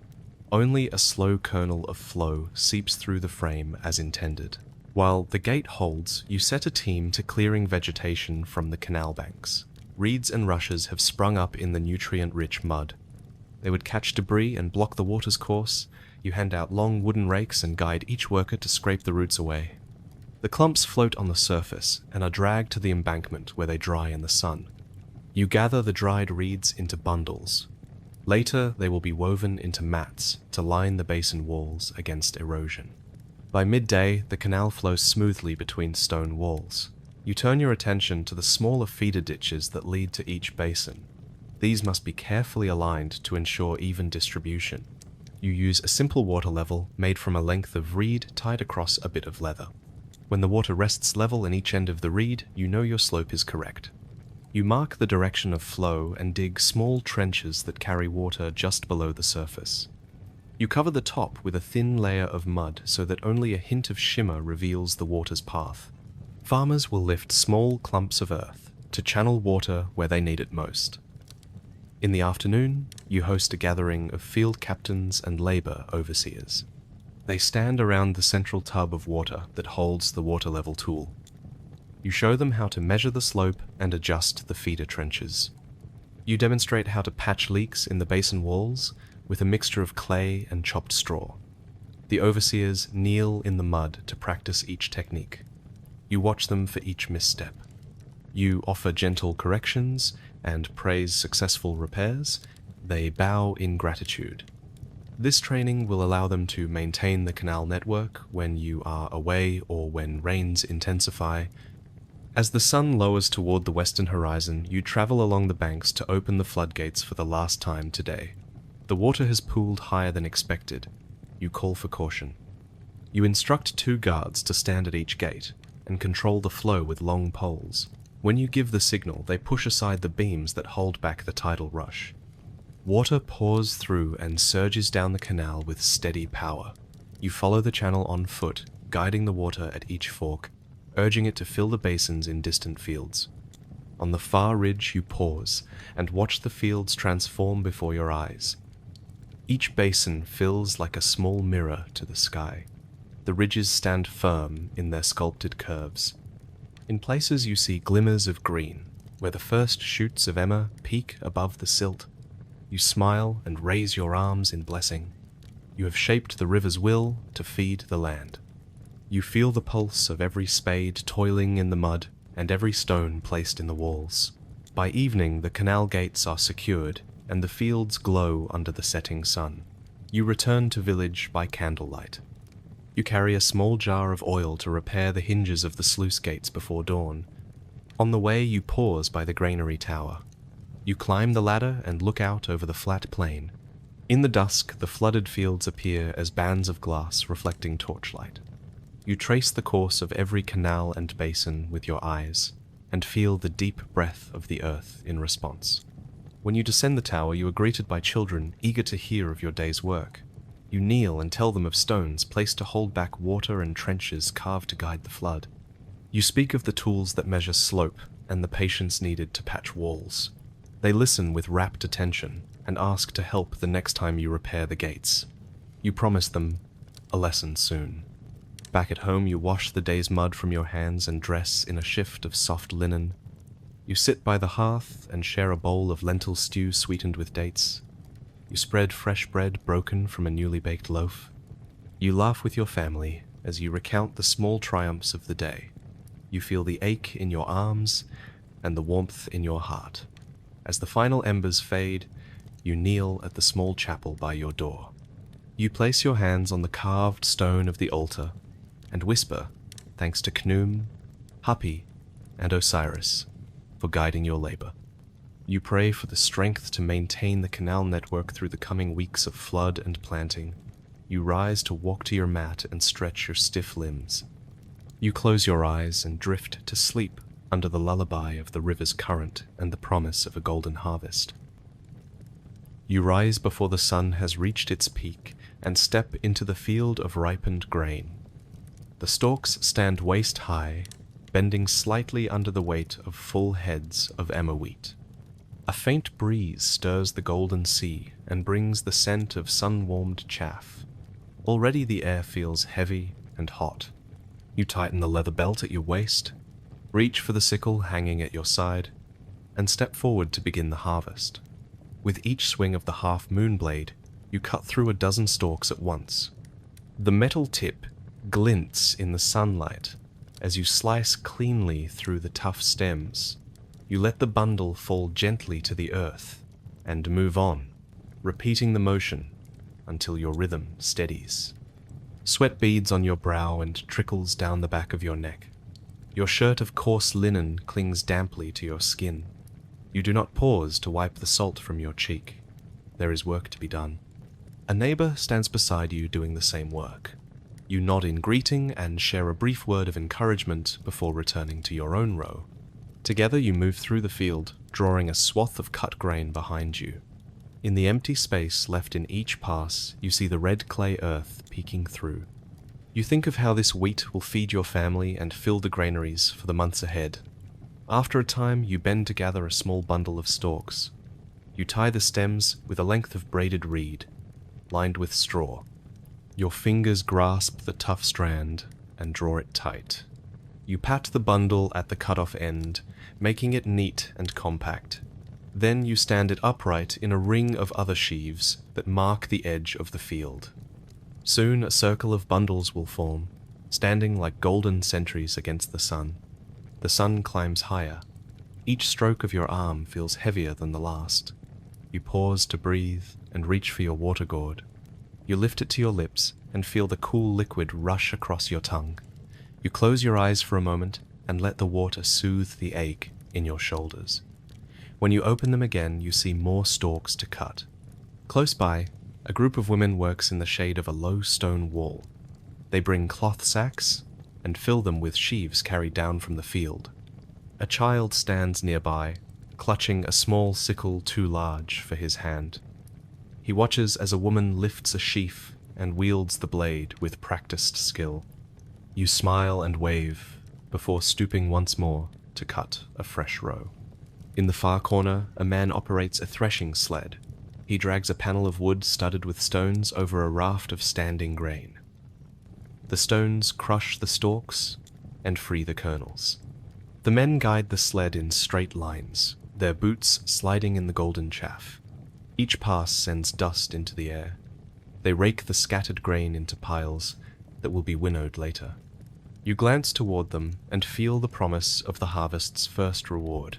Speaker 1: Only a slow kernel of flow seeps through the frame as intended. While the gate holds, you set a team to clearing vegetation from the canal banks. Reeds and rushes have sprung up in the nutrient-rich mud. They would catch debris and block the water's course. You hand out long wooden rakes and guide each worker to scrape the roots away. The clumps float on the surface and are dragged to the embankment where they dry in the sun. You gather the dried reeds into bundles. Later, they will be woven into mats to line the basin walls against erosion. By midday, the canal flows smoothly between stone walls. You turn your attention to the smaller feeder ditches that lead to each basin. These must be carefully aligned to ensure even distribution. You use a simple water level made from a length of reed tied across a bit of leather. When the water rests level in each end of the reed, you know your slope is correct. You mark the direction of flow and dig small trenches that carry water just below the surface. You cover the top with a thin layer of mud so that only a hint of shimmer reveals the water's path. Farmers will lift small clumps of earth to channel water where they need it most. In the afternoon, you host a gathering of field captains and labor overseers. They stand around the central tub of water that holds the water level tool. You show them how to measure the slope and adjust the feeder trenches. You demonstrate how to patch leaks in the basin walls with a mixture of clay and chopped straw. The overseers kneel in the mud to practice each technique. You watch them for each misstep. You offer gentle corrections and praise successful repairs. They bow in gratitude. This training will allow them to maintain the canal network when you are away or when rains intensify. As the sun lowers toward the western horizon, you travel along the banks to open the floodgates for the last time today. The water has pooled higher than expected. You call for caution. You instruct 2 guards to stand at each gate and control the flow with long poles. When you give the signal, they push aside the beams that hold back the tidal rush. Water pours through and surges down the canal with steady power. You follow the channel on foot, guiding the water at each fork, urging it to fill the basins in distant fields. On the far ridge you pause and watch the fields transform before your eyes. Each basin fills like a small mirror to the sky. The ridges stand firm in their sculpted curves. In places you see glimmers of green, where the first shoots of emmer peak above the silt. You smile and raise your arms in blessing. You have shaped the river's will to feed the land. You feel the pulse of every spade toiling in the mud and every stone placed in the walls. By evening, the canal gates are secured and the fields glow under the setting sun. You return to village by candlelight. You carry a small jar of oil to repair the hinges of the sluice gates before dawn. On the way, you pause by the granary tower. You climb the ladder and look out over the flat plain. In the dusk, the flooded fields appear as bands of glass reflecting torchlight. You trace the course of every canal and basin with your eyes, and feel the deep breath of the earth in response. When you descend the tower, you are greeted by children eager to hear of your day's work. You kneel and tell them of stones placed to hold back water and trenches carved to guide the flood. You speak of the tools that measure slope and the patience needed to patch walls. They listen with rapt attention and ask to help the next time you repair the gates. You promise them a lesson soon. Back at home, you wash the day's mud from your hands and dress in a shift of soft linen. You sit by the hearth and share a bowl of lentil stew sweetened with dates. You spread fresh bread broken from a newly baked loaf. You laugh with your family as you recount the small triumphs of the day. You feel the ache in your arms and the warmth in your heart. As the final embers fade, you kneel at the small chapel by your door. You place your hands on the carved stone of the altar and whisper thanks to Khnum, Hapi, and Osiris for guiding your labor. You pray for the strength to maintain the canal network through the coming weeks of flood and planting. You rise to walk to your mat and stretch your stiff limbs. You close your eyes and drift to sleep under the lullaby of the river's current and the promise of a golden harvest. You rise before the sun has reached its peak and step into the field of ripened grain. The stalks stand waist-high, bending slightly under the weight of full heads of emmer wheat. A faint breeze stirs the golden sea and brings the scent of sun-warmed chaff. Already the air feels heavy and hot. You tighten the leather belt at your waist, reach for the sickle hanging at your side, and step forward to begin the harvest. With each swing of the half-moon blade, you cut through a dozen stalks at once. The metal tip glints in the sunlight as you slice cleanly through the tough stems. You let the bundle fall gently to the earth and move on, repeating the motion until your rhythm steadies. Sweat beads on your brow and trickles down the back of your neck. Your shirt of coarse linen clings damply to your skin. You do not pause to wipe the salt from your cheek. There is work to be done. A neighbor stands beside you doing the same work. You nod in greeting and share a brief word of encouragement before returning to your own row. Together you move through the field, drawing a swath of cut grain behind you. In the empty space left in each pass, you see the red clay earth peeking through. You think of how this wheat will feed your family and fill the granaries for the months ahead. After a time, you bend to gather a small bundle of stalks. You tie the stems with a length of braided reed, lined with straw. Your fingers grasp the tough strand and draw it tight. You pat the bundle at the cut-off end, making it neat and compact. Then you stand it upright in a ring of other sheaves that mark the edge of the field. Soon a circle of bundles will form, standing like golden sentries against the sun. The sun climbs higher. Each stroke of your arm feels heavier than the last. You pause to breathe and reach for your water gourd. You lift it to your lips and feel the cool liquid rush across your tongue. You close your eyes for a moment and let the water soothe the ache in your shoulders. When you open them again, you see more stalks to cut. Close by, a group of women works in the shade of a low stone wall. They bring cloth sacks and fill them with sheaves carried down from the field. A child stands nearby, clutching a small sickle too large for his hand. He watches as a woman lifts a sheaf and wields the blade with practiced skill. You smile and wave before stooping once more to cut a fresh row. In the far corner, a man operates a threshing sled. He drags a panel of wood studded with stones over a raft of standing grain. The stones crush the stalks and free the kernels. The men guide the sled in straight lines, their boots sliding in the golden chaff. Each pass sends dust into the air. They rake the scattered grain into piles that will be winnowed later. You glance toward them and feel the promise of the harvest's first reward.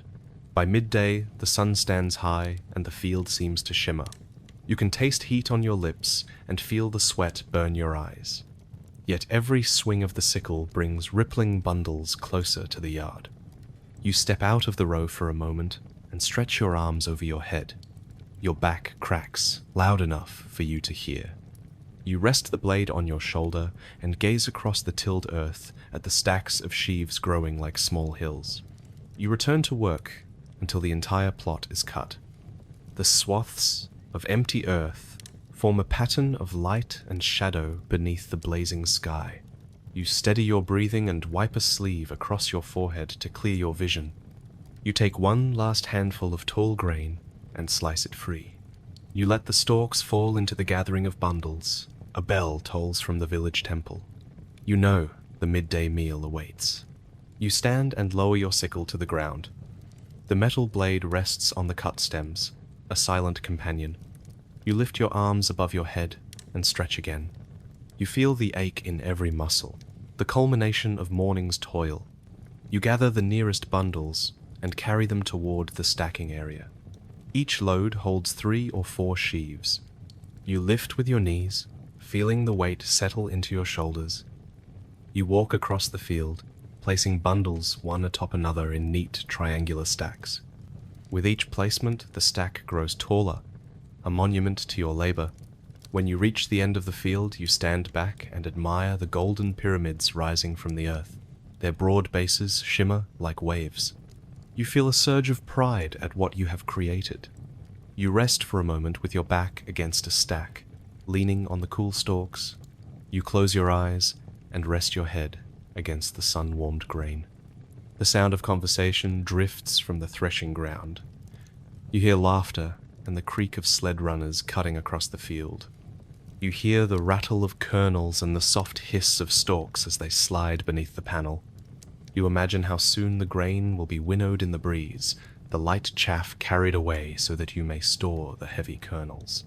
Speaker 1: By midday, the sun stands high and the field seems to shimmer. You can taste heat on your lips and feel the sweat burn your eyes. Yet every swing of the sickle brings rippling bundles closer to the yard. You step out of the row for a moment and stretch your arms over your head. Your back cracks loud enough for you to hear. You rest the blade on your shoulder and gaze across the tilled earth at the stacks of sheaves growing like small hills. You return to work until the entire plot is cut. The swaths of empty earth form a pattern of light and shadow beneath the blazing sky. You steady your breathing and wipe a sleeve across your forehead to clear your vision. You take one last handful of tall grain and slice it free. You let the stalks fall into the gathering of bundles. A bell tolls from the village temple. You know the midday meal awaits. You stand and lower your sickle to the ground. The metal blade rests on the cut stems, a silent companion. You lift your arms above your head and stretch again. You feel the ache in every muscle, the culmination of morning's toil. You gather the nearest bundles and carry them toward the stacking area. Each load holds 3 or 4 sheaves. You lift with your knees, feeling the weight settle into your shoulders. You walk across the field, placing bundles one atop another in neat triangular stacks. With each placement, the stack grows taller, a monument to your labor. When you reach the end of the field, you stand back and admire the golden pyramids rising from the earth. Their broad bases shimmer like waves. You feel a surge of pride at what you have created. You rest for a moment with your back against a stack, leaning on the cool stalks. You close your eyes and rest your head against the sun-warmed grain. The sound of conversation drifts from the threshing ground. You hear laughter and the creak of sled runners cutting across the field. You hear the rattle of kernels and the soft hiss of stalks as they slide beneath the panel. You imagine how soon the grain will be winnowed in the breeze, the light chaff carried away so that you may store the heavy kernels.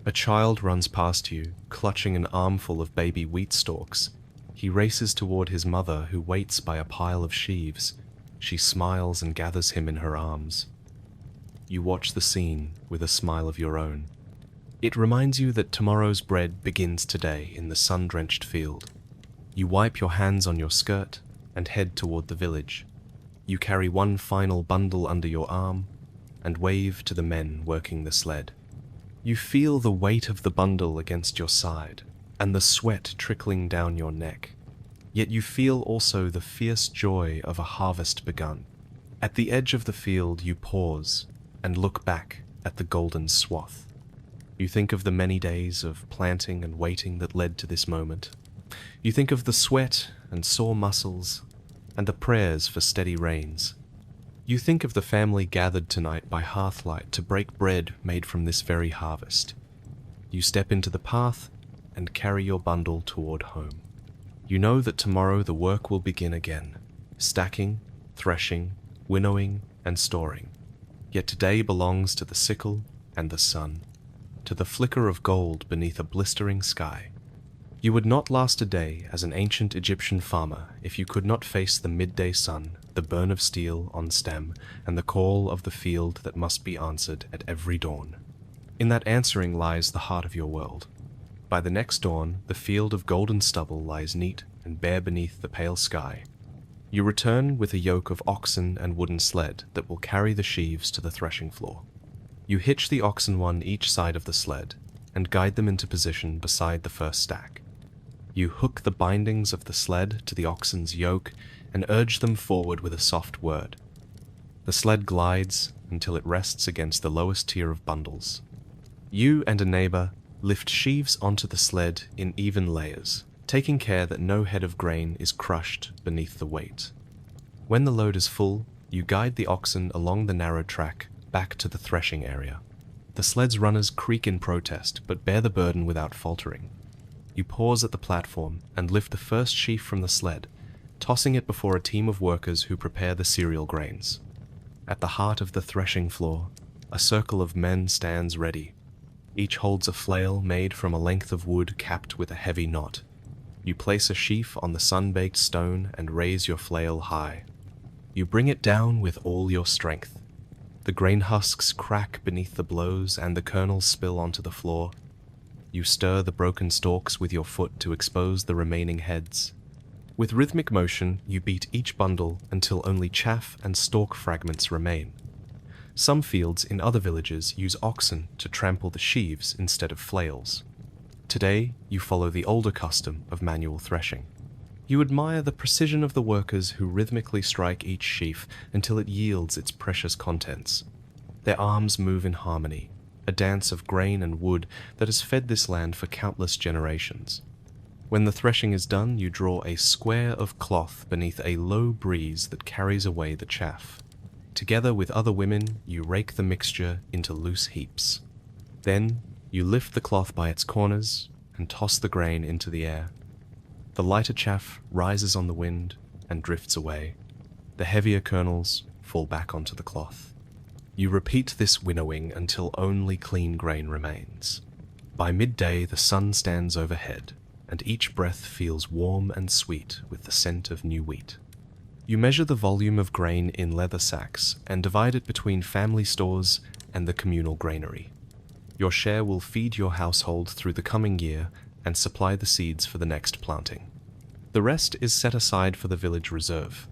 Speaker 1: A child runs past you, clutching an armful of baby wheat stalks. He races toward his mother, who waits by a pile of sheaves. She smiles and gathers him in her arms. You watch the scene with a smile of your own. It reminds you that tomorrow's bread begins today in the sun-drenched field. You wipe your hands on your skirt and head toward the village. You carry one final bundle under your arm and wave to the men working the sled. You feel the weight of the bundle against your side and the sweat trickling down your neck. Yet you feel also the fierce joy of a harvest begun. At the edge of the field you pause and look back at the golden swath. You think of the many days of planting and waiting that led to this moment. You think of the sweat and sore muscles and the prayers for steady rains. You think of the family gathered tonight by hearthlight to break bread made from this very harvest. You step into the path and carry your bundle toward home. You know that tomorrow the work will begin again, stacking, threshing, winnowing, and storing. Yet today belongs to the sickle and the sun, to the flicker of gold beneath a blistering sky. You would not last a day as an ancient Egyptian farmer if you could not face the midday sun, the burn of steel on stem, and the call of the field that must be answered at every dawn. In that answering lies the heart of your world. By the next dawn, the field of golden stubble lies neat and bare beneath the pale sky. You return with a yoke of oxen and wooden sled that will carry the sheaves to the threshing floor. You hitch the oxen one each side of the sled and guide them into position beside the first stack. You hook the bindings of the sled to the oxen's yoke and urge them forward with a soft word. The sled glides until it rests against the lowest tier of bundles. You and a neighbor lift sheaves onto the sled in even layers, taking care that no head of grain is crushed beneath the weight. When the load is full, you guide the oxen along the narrow track back to the threshing area. The sled's runners creak in protest, but bear the burden without faltering. You pause at the platform and lift the first sheaf from the sled, tossing it before a team of workers who prepare the cereal grains. At the heart of the threshing floor, a circle of men stands ready. Each holds a flail made from a length of wood capped with a heavy knot. You place a sheaf on the sun-baked stone and raise your flail high. You bring it down with all your strength. The grain husks crack beneath the blows and the kernels spill onto the floor. You stir the broken stalks with your foot to expose the remaining heads. With rhythmic motion, you beat each bundle until only chaff and stalk fragments remain. Some fields in other villages use oxen to trample the sheaves instead of flails. Today, you follow the older custom of manual threshing. You admire the precision of the workers who rhythmically strike each sheaf until it yields its precious contents. Their arms move in harmony, a dance of grain and wood that has fed this land for countless generations. When the threshing is done, you draw a square of cloth beneath a low breeze that carries away the chaff. Together with other women, you rake the mixture into loose heaps. Then, you lift the cloth by its corners and toss the grain into the air. The lighter chaff rises on the wind and drifts away. The heavier kernels fall back onto the cloth. You repeat this winnowing until only clean grain remains. By midday, the sun stands overhead, and each breath feels warm and sweet with the scent of new wheat. You measure the volume of grain in leather sacks and divide it between family stores and the communal granary. Your share will feed your household through the coming year and supply the seeds for the next planting. The rest is set aside for the village reserve,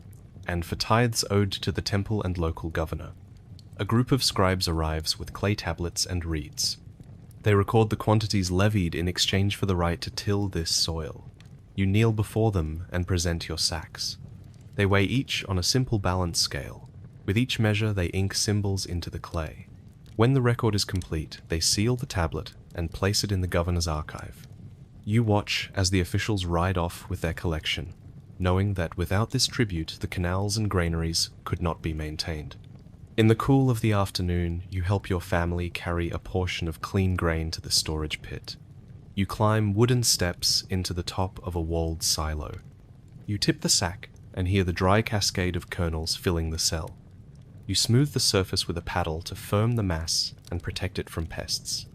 Speaker 1: and for tithes owed to the temple and local governor. A group of scribes arrives with clay tablets and reeds. They record the quantities levied in exchange for the right to till this soil. You kneel before them and present your sacks. They weigh each on a simple balance scale. With each measure, they ink symbols into the clay. When the record is complete, they seal the tablet and place it in the governor's archive. You watch as the officials ride off with their collection, knowing that without this tribute, the canals and granaries could not be maintained. In the cool of the afternoon, you help your family carry a portion of clean grain to the storage pit. You climb wooden steps into the top of a walled silo. You tip the sack and hear the dry cascade of kernels filling the cell. You smooth the surface with a paddle to firm the mass and protect it from pests.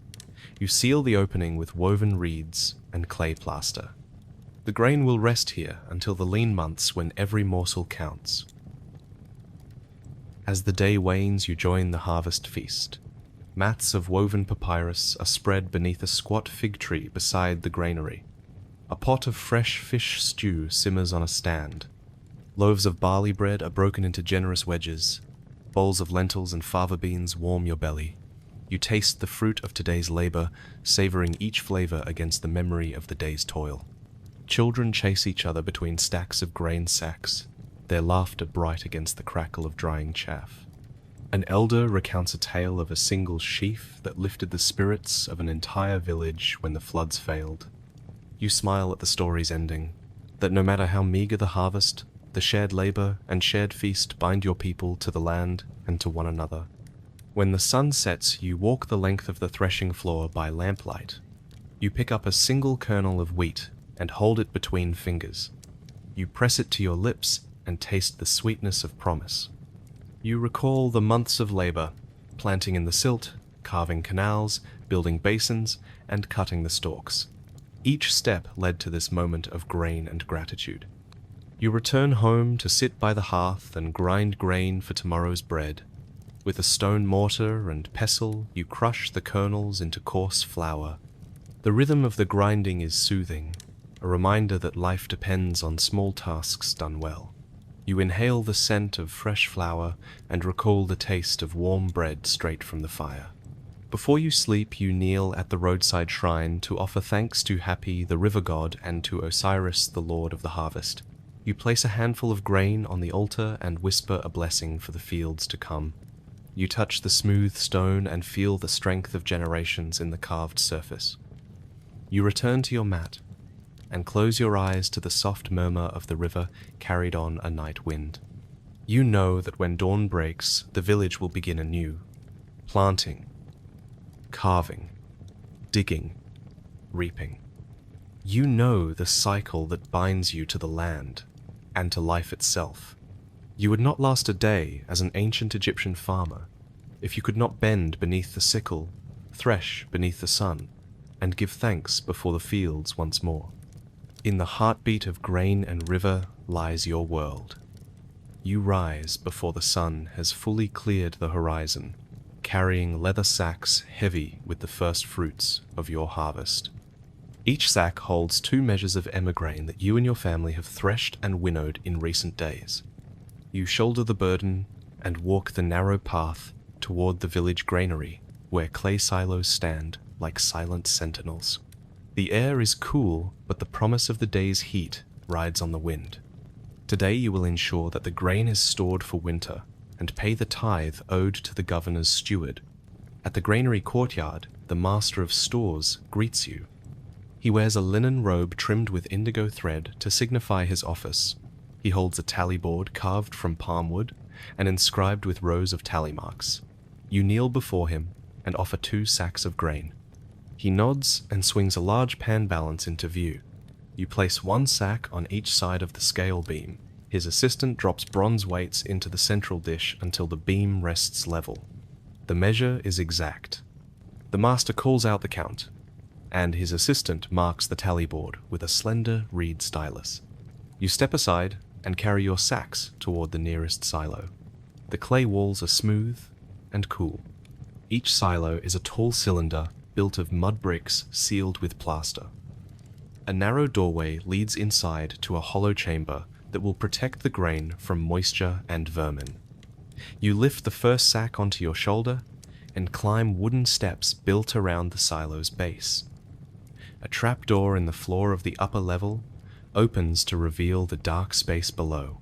Speaker 1: You seal the opening with woven reeds and clay plaster. The grain will rest here until the lean months when every morsel counts. As the day wanes, you join the harvest feast. Mats of woven papyrus are spread beneath a squat fig tree beside the granary. A pot of fresh fish stew simmers on a stand. Loaves of barley bread are broken into generous wedges. Bowls of lentils and fava beans warm your belly. You taste the fruit of today's labor, savoring each flavor against the memory of the day's toil. Children chase each other between stacks of grain sacks, their laughter bright against the crackle of drying chaff. An elder recounts a tale of a single sheaf that lifted the spirits of an entire village when the floods failed. You smile at the story's ending, that no matter how meager the harvest, the shared labor and shared feast bind your people to the land and to one another. When the sun sets, you walk the length of the threshing floor by lamplight. You pick up a single kernel of wheat and hold it between fingers. You press it to your lips and taste the sweetness of promise. You recall the months of labor, planting in the silt, carving canals, building basins, and cutting the stalks. Each step led to this moment of grain and gratitude. You return home to sit by the hearth and grind grain for tomorrow's bread. With a stone mortar and pestle, you crush the kernels into coarse flour. The rhythm of the grinding is soothing, a reminder that life depends on small tasks done well. You inhale the scent of fresh flour and recall the taste of warm bread straight from the fire. Before you sleep, you kneel at the roadside shrine to offer thanks to Happy, the river god, and to Osiris, the lord of the harvest. You place a handful of grain on the altar and whisper a blessing for the fields to come. You touch the smooth stone and feel the strength of generations in the carved surface. You return to your mat and close your eyes to the soft murmur of the river carried on a night wind. You know that when dawn breaks, the village will begin anew, planting, carving, digging, reaping. You know the cycle that binds you to the land and to life itself. You would not last a day as an ancient Egyptian farmer if you could not bend beneath the sickle, thresh beneath the sun, and give thanks before the fields once more. In the heartbeat of grain and river lies your world. You rise before the sun has fully cleared the horizon, carrying leather sacks heavy with the first fruits of your harvest. Each sack holds 2 measures of emmer grain that you and your family have threshed and winnowed in recent days. You shoulder the burden and walk the narrow path toward the village granary, where clay silos stand like silent sentinels. The air is cool, but the promise of the day's heat rides on the wind. Today you will ensure that the grain is stored for winter and pay the tithe owed to the governor's steward. At the granary courtyard, the master of stores greets you. He wears a linen robe trimmed with indigo thread to signify his office. He holds a tally board carved from palm wood and inscribed with rows of tally marks. You kneel before him and offer 2 sacks of grain. He nods and swings a large pan balance into view. You place 1 sack on each side of the scale beam. His assistant drops bronze weights into the central dish until the beam rests level. The measure is exact. The master calls out the count, and his assistant marks the tally board with a slender reed stylus. You step aside and carry your sacks toward the nearest silo. The clay walls are smooth and cool. Each silo is a tall cylinder built of mud bricks sealed with plaster. A narrow doorway leads inside to a hollow chamber that will protect the grain from moisture and vermin. You lift the first sack onto your shoulder and climb wooden steps built around the silo's base. A trapdoor in the floor of the upper level opens to reveal the dark space below.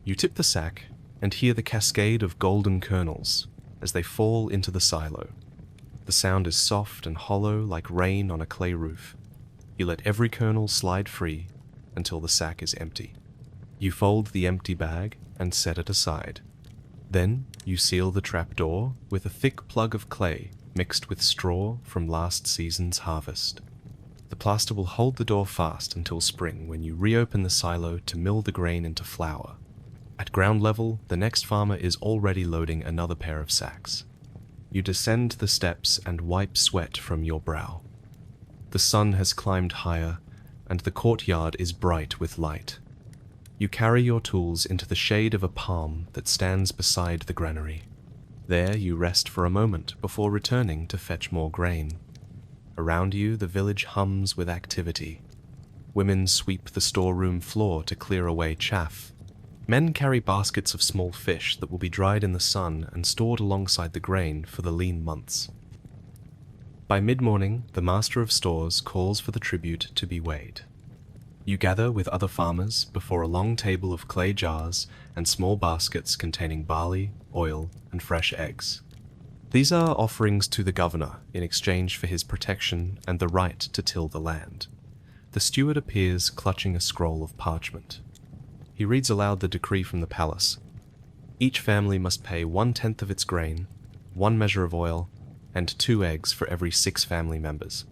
Speaker 1: You tip the sack and hear the cascade of golden kernels as they fall into the silo. The sound is soft and hollow like rain on a clay roof. You let every kernel slide free until the sack is empty. You fold the empty bag and set it aside. Then you seal the trapdoor with a thick plug of clay mixed with straw from last season's harvest. The plaster will hold the door fast until spring, when you reopen the silo to mill the grain into flour. At ground level, the next farmer is already loading another pair of sacks. You descend the steps and wipe sweat from your brow. The sun has climbed higher, and the courtyard is bright with light. You carry your tools into the shade of a palm that stands beside the granary. There you rest for a moment before returning to fetch more grain. Around you, the village hums with activity. Women sweep the storeroom floor to clear away chaff. Men carry baskets of small fish that will be dried in the sun and stored alongside the grain for the lean months. By mid-morning, the master of stores calls for the tribute to be weighed. You gather with other farmers before a long table of clay jars and small baskets containing barley, oil, and fresh eggs. These are offerings to the governor in exchange for his protection and the right to till the land. The steward appears clutching a scroll of parchment. He reads aloud the decree from the palace. Each family must pay 1/10 of its grain, 1 measure of oil, and 2 eggs for every 6 family members.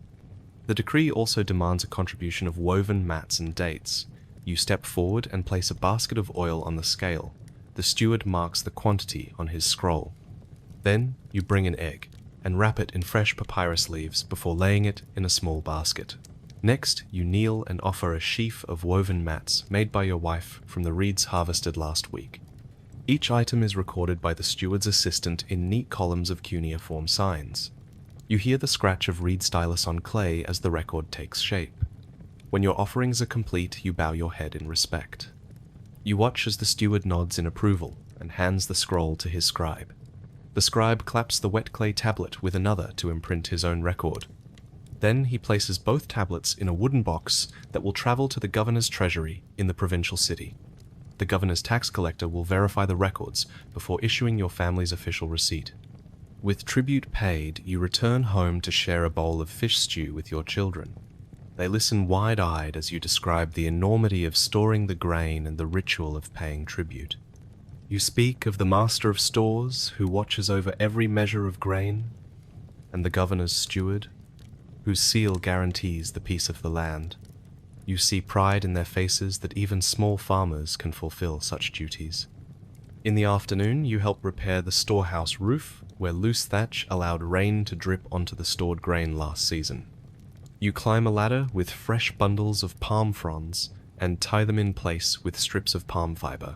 Speaker 1: The decree also demands a contribution of woven mats and dates. You step forward and place a basket of oil on the scale. The steward marks the quantity on his scroll. Then you bring an egg and wrap it in fresh papyrus leaves before laying it in a small basket. Next, you kneel and offer a sheaf of woven mats made by your wife from the reeds harvested last week. Each item is recorded by the steward's assistant in neat columns of cuneiform signs. You hear the scratch of reed stylus on clay as the record takes shape. When your offerings are complete, you bow your head in respect. You watch as the steward nods in approval and hands the scroll to his scribe. The scribe claps the wet clay tablet with another to imprint his own record. Then he places both tablets in a wooden box that will travel to the governor's treasury in the provincial city. The governor's tax collector will verify the records before issuing your family's official receipt. With tribute paid, you return home to share a bowl of fish stew with your children. They listen wide-eyed as you describe the enormity of storing the grain and the ritual of paying tribute. You speak of the master of stores who watches over every measure of grain, and the governor's steward, whose seal guarantees the peace of the land. You see pride in their faces that even small farmers can fulfill such duties. In the afternoon, you help repair the storehouse roof, where loose thatch allowed rain to drip onto the stored grain last season. You climb a ladder with fresh bundles of palm fronds and tie them in place with strips of palm fiber.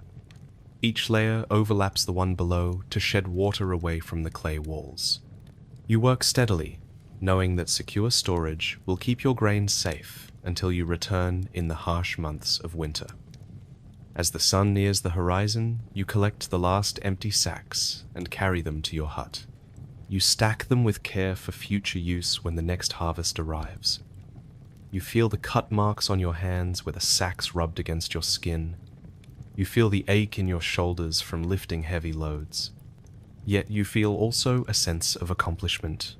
Speaker 1: Each layer overlaps the one below to shed water away from the clay walls. You work steadily, knowing that secure storage will keep your grain safe until you return in the harsh months of winter. As the sun nears the horizon, you collect the last empty sacks and carry them to your hut. You stack them with care for future use when the next harvest arrives. You feel the cut marks on your hands where the sacks rubbed against your skin. You feel the ache in your shoulders from lifting heavy loads. Yet you feel also a sense of accomplishment.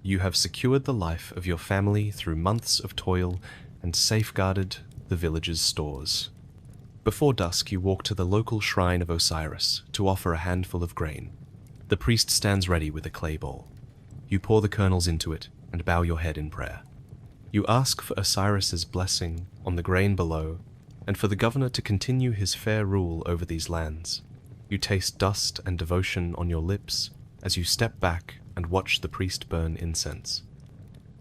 Speaker 1: You have secured the life of your family through months of toil and safeguarded the village's stores. Before dusk, you walk to the local shrine of Osiris to offer a handful of grain. The priest stands ready with a clay bowl. You pour the kernels into it and bow your head in prayer. You ask for Osiris's blessing on the grain below and for the governor to continue his fair rule over these lands. You taste dust and devotion on your lips as you step back and watch the priest burn incense.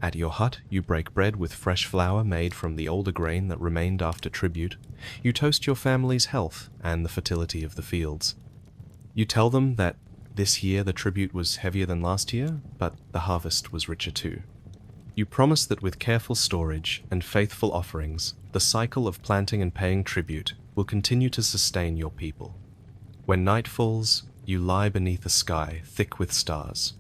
Speaker 1: At your hut, you break bread with fresh flour made from the older grain that remained after tribute. You toast your family's health and the fertility of the fields. You tell them that this year the tribute was heavier than last year, but the harvest was richer too. You promise that with careful storage and faithful offerings, the cycle of planting and paying tribute will continue to sustain your people. When night falls, you lie beneath a sky thick with stars.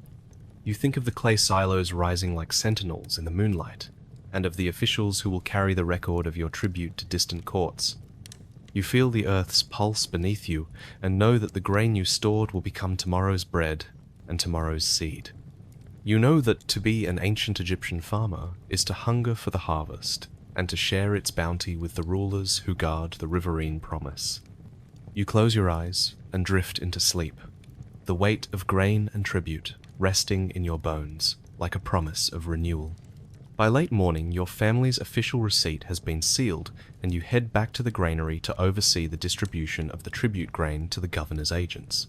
Speaker 1: You think of the clay silos rising like sentinels in the moonlight, and of the officials who will carry the record of your tribute to distant courts. You feel the earth's pulse beneath you, and know that the grain you stored will become tomorrow's bread and tomorrow's seed. You know that to be an ancient Egyptian farmer is to hunger for the harvest, and to share its bounty with the rulers who guard the riverine promise. You close your eyes and drift into sleep, the weight of grain and tribute resting in your bones like a promise of renewal. By late morning, your family's official receipt has been sealed, and you head back to the granary to oversee the distribution of the tribute grain to the governor's agents.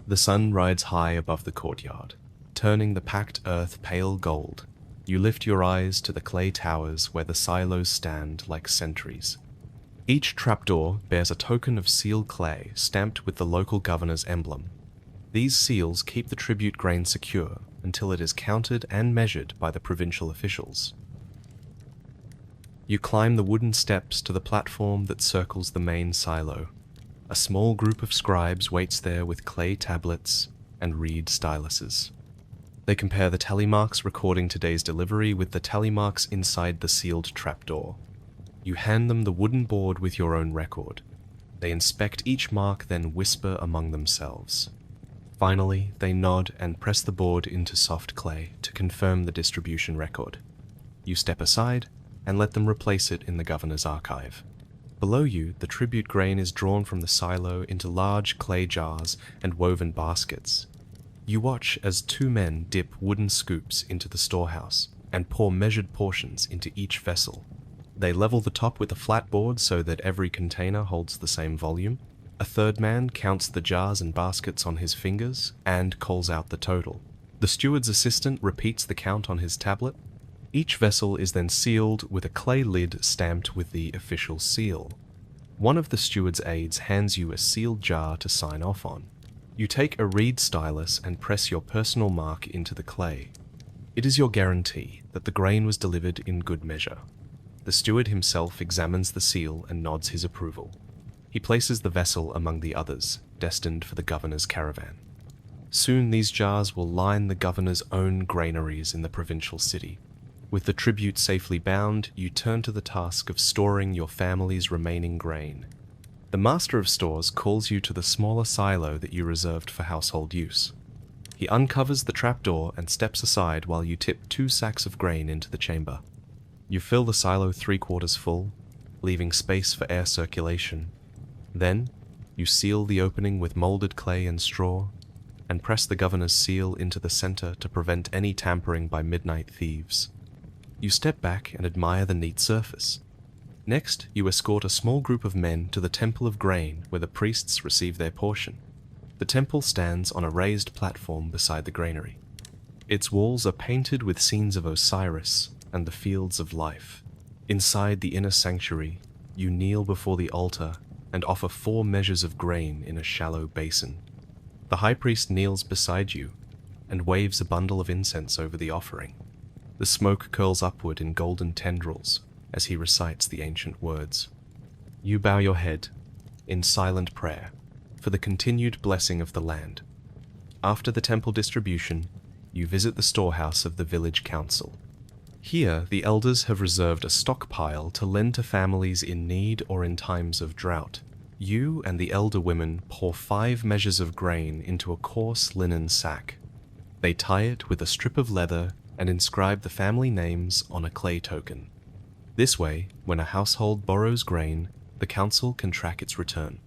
Speaker 1: The sun rides high above the courtyard, turning the packed earth pale gold. You lift your eyes to the clay towers where the silos stand like sentries. Each trapdoor bears a token of sealed clay stamped with the local governor's emblem. These seals keep the tribute grain secure until it is counted and measured by the provincial officials. You climb the wooden steps to the platform that circles the main silo. A small group of scribes waits there with clay tablets and reed styluses. They compare the tally marks recording today's delivery with the tally marks inside the sealed trapdoor. You hand them the wooden board with your own record. They inspect each mark, then whisper among themselves. Finally, they nod and press the board into soft clay to confirm the distribution record. You step aside and let them replace it in the governor's archive. Below you, the tribute grain is drawn from the silo into large clay jars and woven baskets. You watch as two men dip wooden scoops into the storehouse and pour measured portions into each vessel. They level the top with a flat board so that every container holds the same volume. A third man counts the jars and baskets on his fingers and calls out the total. The steward's assistant repeats the count on his tablet. Each vessel is then sealed with a clay lid stamped with the official seal. One of the steward's aides hands you a sealed jar to sign off on. You take a reed stylus and press your personal mark into the clay. It is your guarantee that the grain was delivered in good measure. The steward himself examines the seal and nods his approval. He places the vessel among the others, destined for the governor's caravan. Soon these jars will line the governor's own granaries in the provincial city. With the tribute safely bound, you turn to the task of storing your family's remaining grain. The master of stores calls you to the smaller silo that you reserved for household use. He uncovers the trapdoor and steps aside while you tip 2 sacks of grain into the chamber. You fill the silo 3/4 full, leaving space for air circulation. Then, you seal the opening with molded clay and straw, and press the governor's seal into the center to prevent any tampering by midnight thieves. You step back and admire the neat surface. Next, you escort a small group of men to the Temple of Grain where the priests receive their portion. The temple stands on a raised platform beside the granary. Its walls are painted with scenes of Osiris and the fields of life. Inside the inner sanctuary, you kneel before the altar and offer 4 measures of grain in a shallow basin. The high priest kneels beside you and waves a bundle of incense over the offering. The smoke curls upward in golden tendrils as he recites the ancient words. You bow your head in silent prayer for the continued blessing of the land. After the temple distribution, you visit the storehouse of the village council. Here, the elders have reserved a stockpile to lend to families in need or in times of drought. You and the elder women pour 5 measures of grain into a coarse linen sack. They tie it with a strip of leather and inscribe the family names on a clay token. This way, when a household borrows grain, the council can track its return.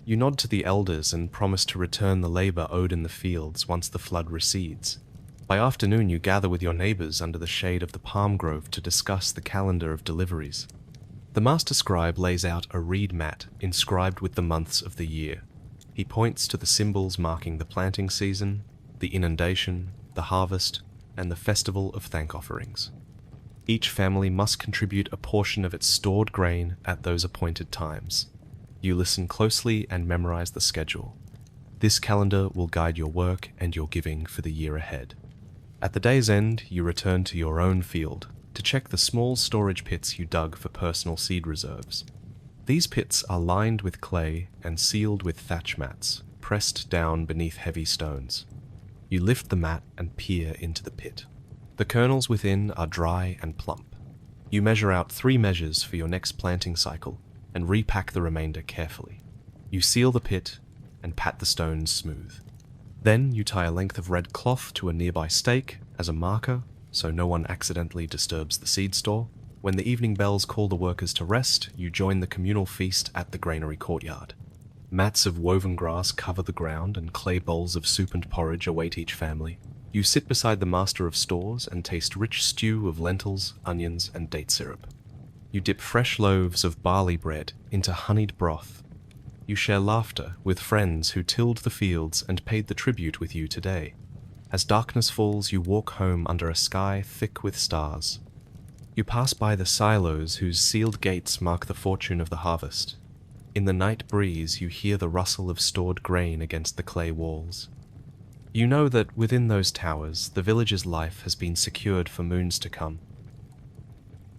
Speaker 1: You nod to the elders and promise to return the labor owed in the fields once the flood recedes. By afternoon, you gather with your neighbors under the shade of the palm grove to discuss the calendar of deliveries. The master scribe lays out a reed mat inscribed with the months of the year. He points to the symbols marking the planting season, the inundation, the harvest, and the festival of thank offerings. Each family must contribute a portion of its stored grain at those appointed times. You listen closely and memorize the schedule. This calendar will guide your work and your giving for the year ahead. At the day's end, you return to your own field to check the small storage pits you dug for personal seed reserves. These pits are lined with clay and sealed with thatch mats, pressed down beneath heavy stones. You lift the mat and peer into the pit. The kernels within are dry and plump. You measure out 3 measures for your next planting cycle and repack the remainder carefully. You seal the pit and pat the stones smooth. Then you tie a length of red cloth to a nearby stake as a marker so no one accidentally disturbs the seed store. When the evening bells call the workers to rest, you join the communal feast at the granary courtyard. Mats of woven grass cover the ground and clay bowls of soup and porridge await each family. You sit beside the master of stores and taste rich stew of lentils, onions, and date syrup. You dip fresh loaves of barley bread into honeyed broth. You share laughter with friends who tilled the fields and paid the tribute with you today. As darkness falls, you walk home under a sky thick with stars. You pass by the silos whose sealed gates mark the fortune of the harvest. In the night breeze, you hear the rustle of stored grain against the clay walls. You know that within those towers, the village's life has been secured for moons to come.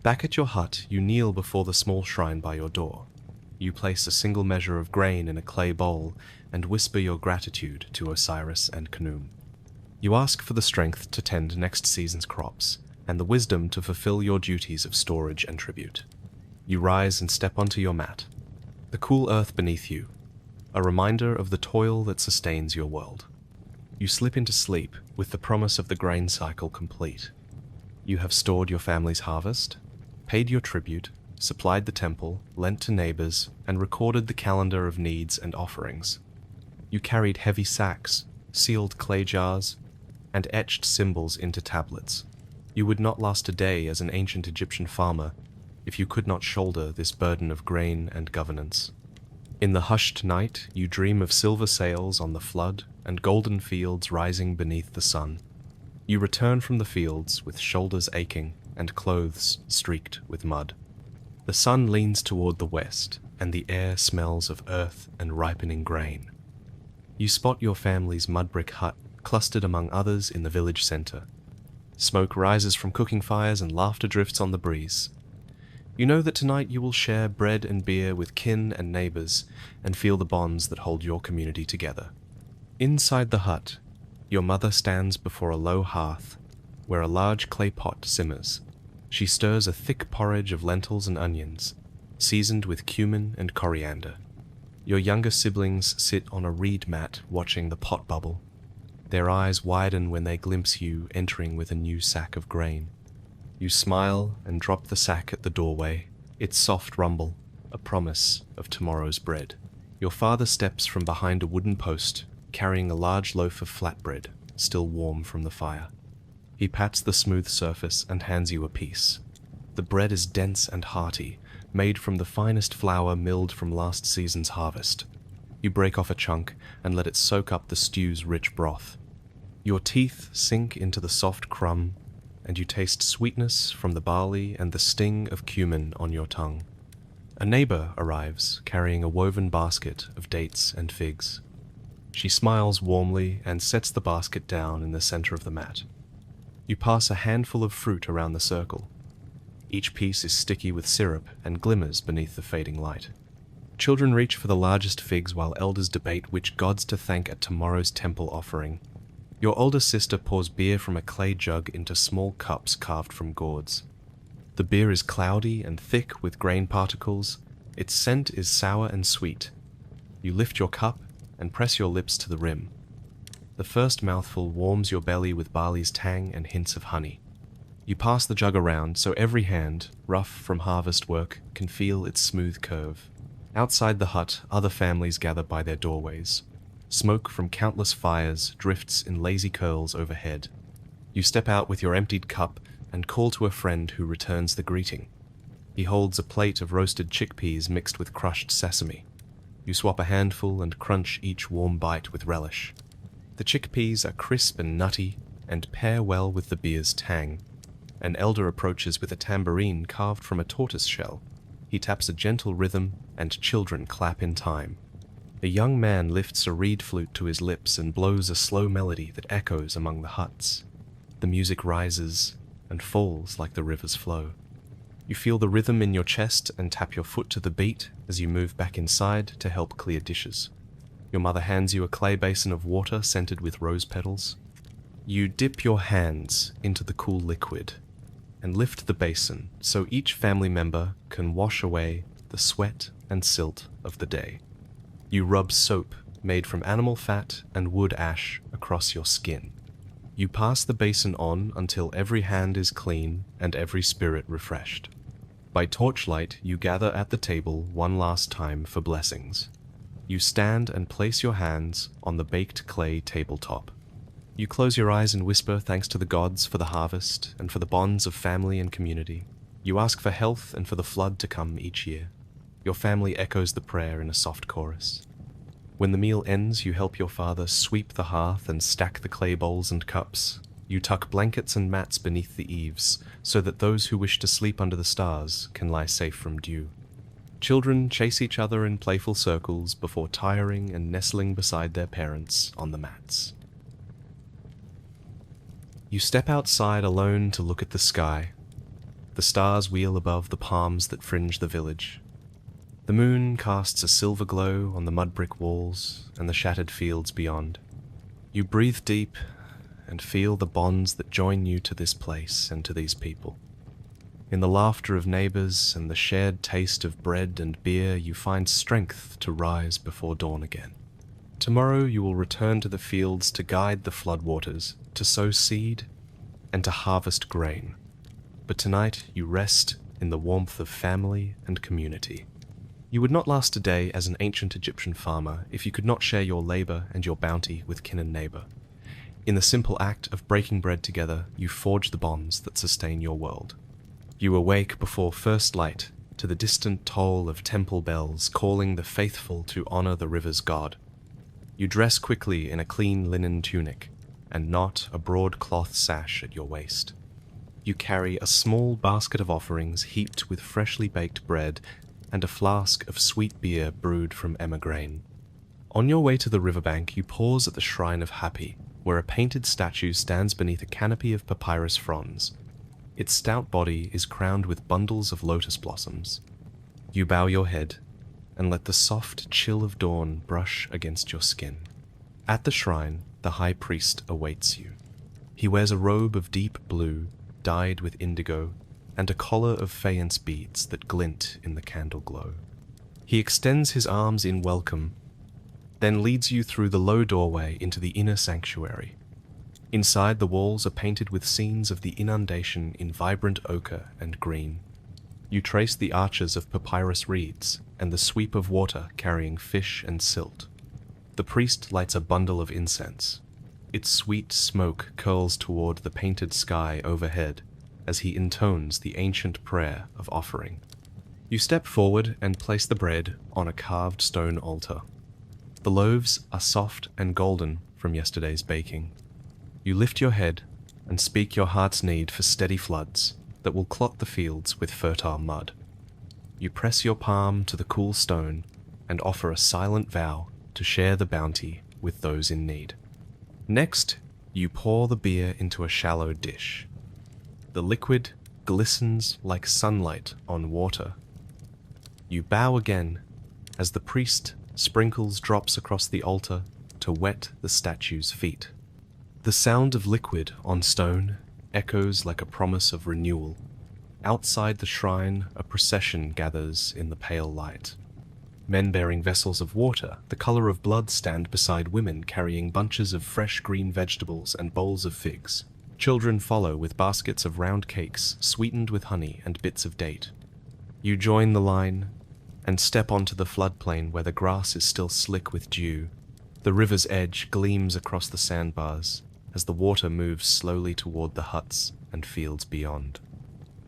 Speaker 1: Back at your hut, you kneel before the small shrine by your door. You place a single measure of grain in a clay bowl and whisper your gratitude to Osiris and Khnum. You ask for the strength to tend next season's crops and the wisdom to fulfill your duties of storage and tribute. You rise and step onto your mat, the cool earth beneath you, a reminder of the toil that sustains your world. You slip into sleep with the promise of the grain cycle complete. You have stored your family's harvest, paid your tribute, supplied the temple, lent to neighbors, and recorded the calendar of needs and offerings. You carried heavy sacks, sealed clay jars, and etched symbols into tablets. You would not last a day as an ancient Egyptian farmer if you could not shoulder this burden of grain and governance. In the hushed night, you dream of silver sails on the flood and golden fields rising beneath the sun. You return from the fields with shoulders aching and clothes streaked with mud. The sun leans toward the west, and the air smells of earth and ripening grain. You spot your family's mud brick hut clustered among others in the village center. Smoke rises from cooking fires and laughter drifts on the breeze. You know that tonight you will share bread and beer with kin and neighbors and feel the bonds that hold your community together. Inside the hut, your mother stands before a low hearth where a large clay pot simmers. She stirs a thick porridge of lentils and onions, seasoned with cumin and coriander. Your younger siblings sit on a reed mat watching the pot bubble. Their eyes widen when they glimpse you entering with a new sack of grain. You smile and drop the sack at the doorway, its soft rumble, a promise of tomorrow's bread. Your father steps from behind a wooden post, carrying a large loaf of flatbread, still warm from the fire. He pats the smooth surface and hands you a piece. The bread is dense and hearty, made from the finest flour milled from last season's harvest. You break off a chunk and let it soak up the stew's rich broth. Your teeth sink into the soft crumb, and you taste sweetness from the barley and the sting of cumin on your tongue. A neighbor arrives carrying a woven basket of dates and figs. She smiles warmly and sets the basket down in the center of the mat. You pass a handful of fruit around the circle. Each piece is sticky with syrup and glimmers beneath the fading light. Children reach for the largest figs while elders debate which gods to thank at tomorrow's temple offering. Your older sister pours beer from a clay jug into small cups carved from gourds. The beer is cloudy and thick with grain particles. Its scent is sour and sweet. You lift your cup and press your lips to the rim. The first mouthful warms your belly with barley's tang and hints of honey. You pass the jug around so every hand, rough from harvest work, can feel its smooth curve. Outside the hut, other families gather by their doorways. Smoke from countless fires drifts in lazy curls overhead. You step out with your emptied cup and call to a friend who returns the greeting. He holds a plate of roasted chickpeas mixed with crushed sesame. You swap a handful and crunch each warm bite with relish. The chickpeas are crisp and nutty and pair well with the beer's tang. An elder approaches with a tambourine carved from a tortoise shell. He taps a gentle rhythm and children clap in time. A young man lifts a reed flute to his lips and blows a slow melody that echoes among the huts. The music rises and falls like the river's flow. You feel the rhythm in your chest and tap your foot to the beat as you move back inside to help clear dishes. Your mother hands you a clay basin of water scented with rose petals. You dip your hands into the cool liquid and lift the basin so each family member can wash away the sweat and silt of the day. You rub soap made from animal fat and wood ash across your skin. You pass the basin on until every hand is clean and every spirit refreshed. By torchlight, you gather at the table one last time for blessings. You stand and place your hands on the baked clay tabletop. You close your eyes and whisper thanks to the gods for the harvest and for the bonds of family and community. You ask for health and for the flood to come each year. Your family echoes the prayer in a soft chorus. When the meal ends, you help your father sweep the hearth and stack the clay bowls and cups. You tuck blankets and mats beneath the eaves so that those who wish to sleep under the stars can lie safe from dew. Children chase each other in playful circles before tiring and nestling beside their parents on the mats. You step outside alone to look at the sky. The stars wheel above the palms that fringe the village. The moon casts a silver glow on the mud brick walls and the shattered fields beyond. You breathe deep and feel the bonds that join you to this place and to these people. In the laughter of neighbors and the shared taste of bread and beer, you find strength to rise before dawn again. Tomorrow you will return to the fields to guide the floodwaters, to sow seed, and to harvest grain. But tonight you rest in the warmth of family and community. You would not last a day as an ancient Egyptian farmer if you could not share your labor and your bounty with kin and neighbor. In the simple act of breaking bread together, you forge the bonds that sustain your world. You awake before first light to the distant toll of temple bells calling the faithful to honor the river's god. You dress quickly in a clean linen tunic and knot a broad cloth sash at your waist. You carry a small basket of offerings heaped with freshly baked bread and a flask of sweet beer brewed from emmer grain. On your way to the riverbank, you pause at the Shrine of Hapi, where a painted statue stands beneath a canopy of papyrus fronds. Its stout body is crowned with bundles of lotus blossoms. You bow your head and let the soft chill of dawn brush against your skin. At the shrine, the high priest awaits you. He wears a robe of deep blue, dyed with indigo, and a collar of faience beads that glint in the candle glow. He extends his arms in welcome, then leads you through the low doorway into the inner sanctuary. Inside, the walls are painted with scenes of the inundation in vibrant ochre and green. You trace the arches of papyrus reeds and the sweep of water carrying fish and silt. The priest lights a bundle of incense. Its sweet smoke curls toward the painted sky overhead as he intones the ancient prayer of offering. You step forward and place the bread on a carved stone altar. The loaves are soft and golden from yesterday's baking. You lift your head and speak your heart's need for steady floods that will clot the fields with fertile mud. you press your palm to the cool stone and offer a silent vow to share the bounty with those in need. Next, you pour the beer into a shallow dish. The liquid glistens like sunlight on water. You bow again as the priest sprinkles drops across the altar to wet the statue's feet. The sound of liquid on stone echoes like a promise of renewal. Outside the shrine, a procession gathers in the pale light. Men bearing vessels of water, the color of blood, stand beside women carrying bunches of fresh green vegetables and bowls of figs. Children follow with baskets of round cakes sweetened with honey and bits of date. You join the line and step onto the floodplain where the grass is still slick with dew. The river's edge gleams across the sandbars as the water moves slowly toward the huts and fields beyond.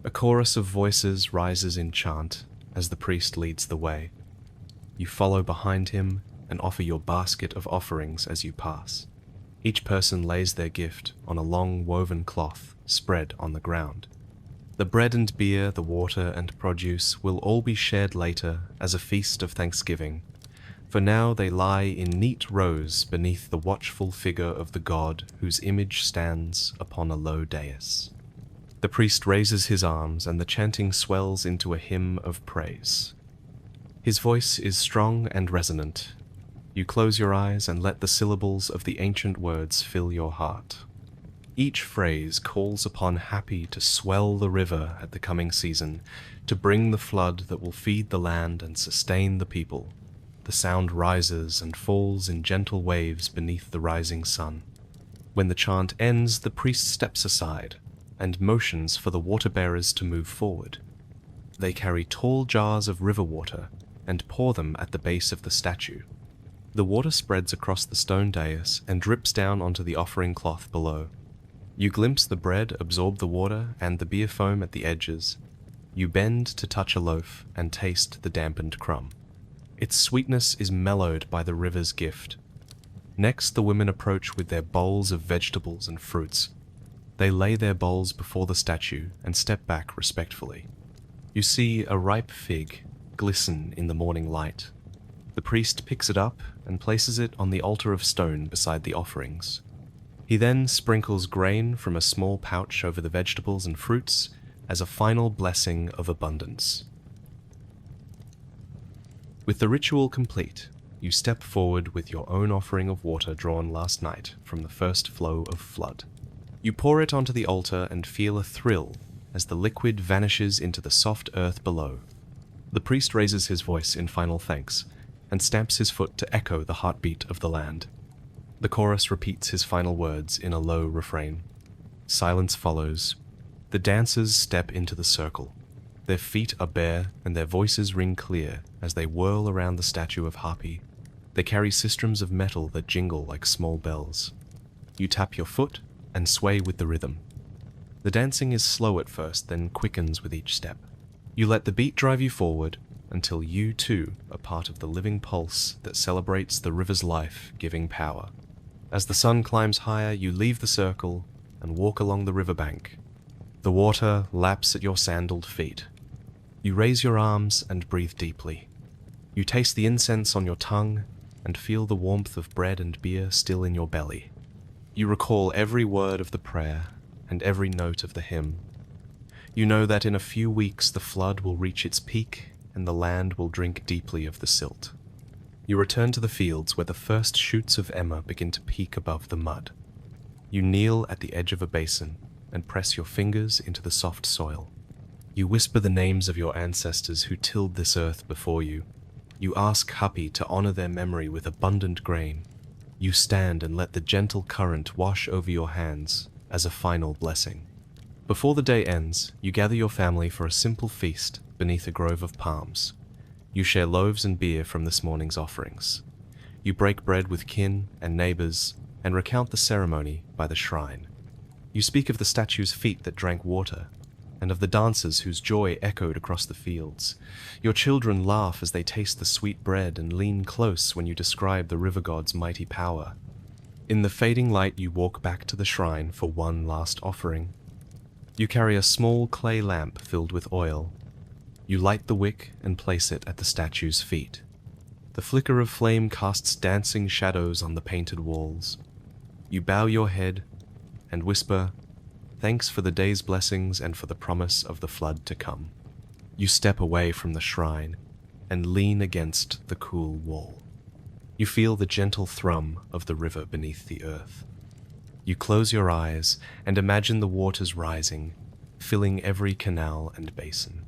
Speaker 1: A chorus of voices rises in chant as the priest leads the way. You follow behind him and offer your basket of offerings as you pass. Each person lays their gift on a long woven cloth spread on the ground. The bread and beer, the water and produce will all be shared later as a feast of thanksgiving. For now they lie in neat rows beneath the watchful figure of the god whose image stands upon a low dais. The priest raises his arms and the chanting swells into a hymn of praise. His voice is strong and resonant. You close your eyes and let the syllables of the ancient words fill your heart. Each phrase calls upon Happy to swell the river at the coming season, to bring the flood that will feed the land and sustain the people. The sound rises and falls in gentle waves beneath the rising sun. When the chant ends, the priest steps aside and motions for the water-bearers to move forward. They carry tall jars of river water and pour them at the base of the statue. The water spreads across the stone dais and drips down onto the offering cloth below. You glimpse the bread absorb the water and the beer foam at the edges. You bend to touch a loaf and taste the dampened crumb. Its sweetness is mellowed by the river's gift. Next, the women approach with their bowls of vegetables and fruits. They lay their bowls before the statue and step back respectfully. You see a ripe fig glisten in the morning light. The priest picks it up and places it on the altar of stone beside the offerings. He then sprinkles grain from a small pouch over the vegetables and fruits as a final blessing of abundance. With the ritual complete, you step forward with your own offering of water drawn last night from the first flow of flood. You pour it onto the altar and feel a thrill as the liquid vanishes into the soft earth below. The priest raises his voice in final thanks and stamps his foot to echo the heartbeat of the land. The chorus repeats his final words in a low refrain. Silence follows. The dancers step into the circle. Their feet are bare and their voices ring clear as they whirl around the statue of Hapi. They carry sistrums of metal that jingle like small bells. You tap your foot and sway with the rhythm. The dancing is slow at first, then quickens with each step. You let the beat drive you forward until you too are part of the living pulse that celebrates the river's life-giving power. As the sun climbs higher, you leave the circle and walk along the riverbank. The water laps at your sandaled feet. You raise your arms and breathe deeply. You taste the incense on your tongue and feel the warmth of bread and beer still in your belly. You recall every word of the prayer and every note of the hymn. You know that in a few weeks the flood will reach its peak and the land will drink deeply of the silt. You return to the fields where the first shoots of emmer begin to peek above the mud. You kneel at the edge of a basin and press your fingers into the soft soil. You whisper the names of your ancestors who tilled this earth before you. You ask Hapi to honor their memory with abundant grain. You stand and let the gentle current wash over your hands as a final blessing. Before the day ends, you gather your family for a simple feast beneath a grove of palms. You share loaves and beer from this morning's offerings. You break bread with kin and neighbors and recount the ceremony by the shrine. You speak of the statue's feet that drank water and of the dancers whose joy echoed across the fields. Your children laugh as they taste the sweet bread and lean close when you describe the river god's mighty power. In the fading light, you walk back to the shrine for one last offering. You carry a small clay lamp filled with oil. You light the wick and place it at the statue's feet. The flicker of flame casts dancing shadows on the painted walls. You bow your head and whisper, "Thanks for the day's blessings and for the promise of the flood to come." You step away from the shrine and lean against the cool wall. You feel the gentle thrum of the river beneath the earth. You close your eyes and imagine the waters rising, filling every canal and basin.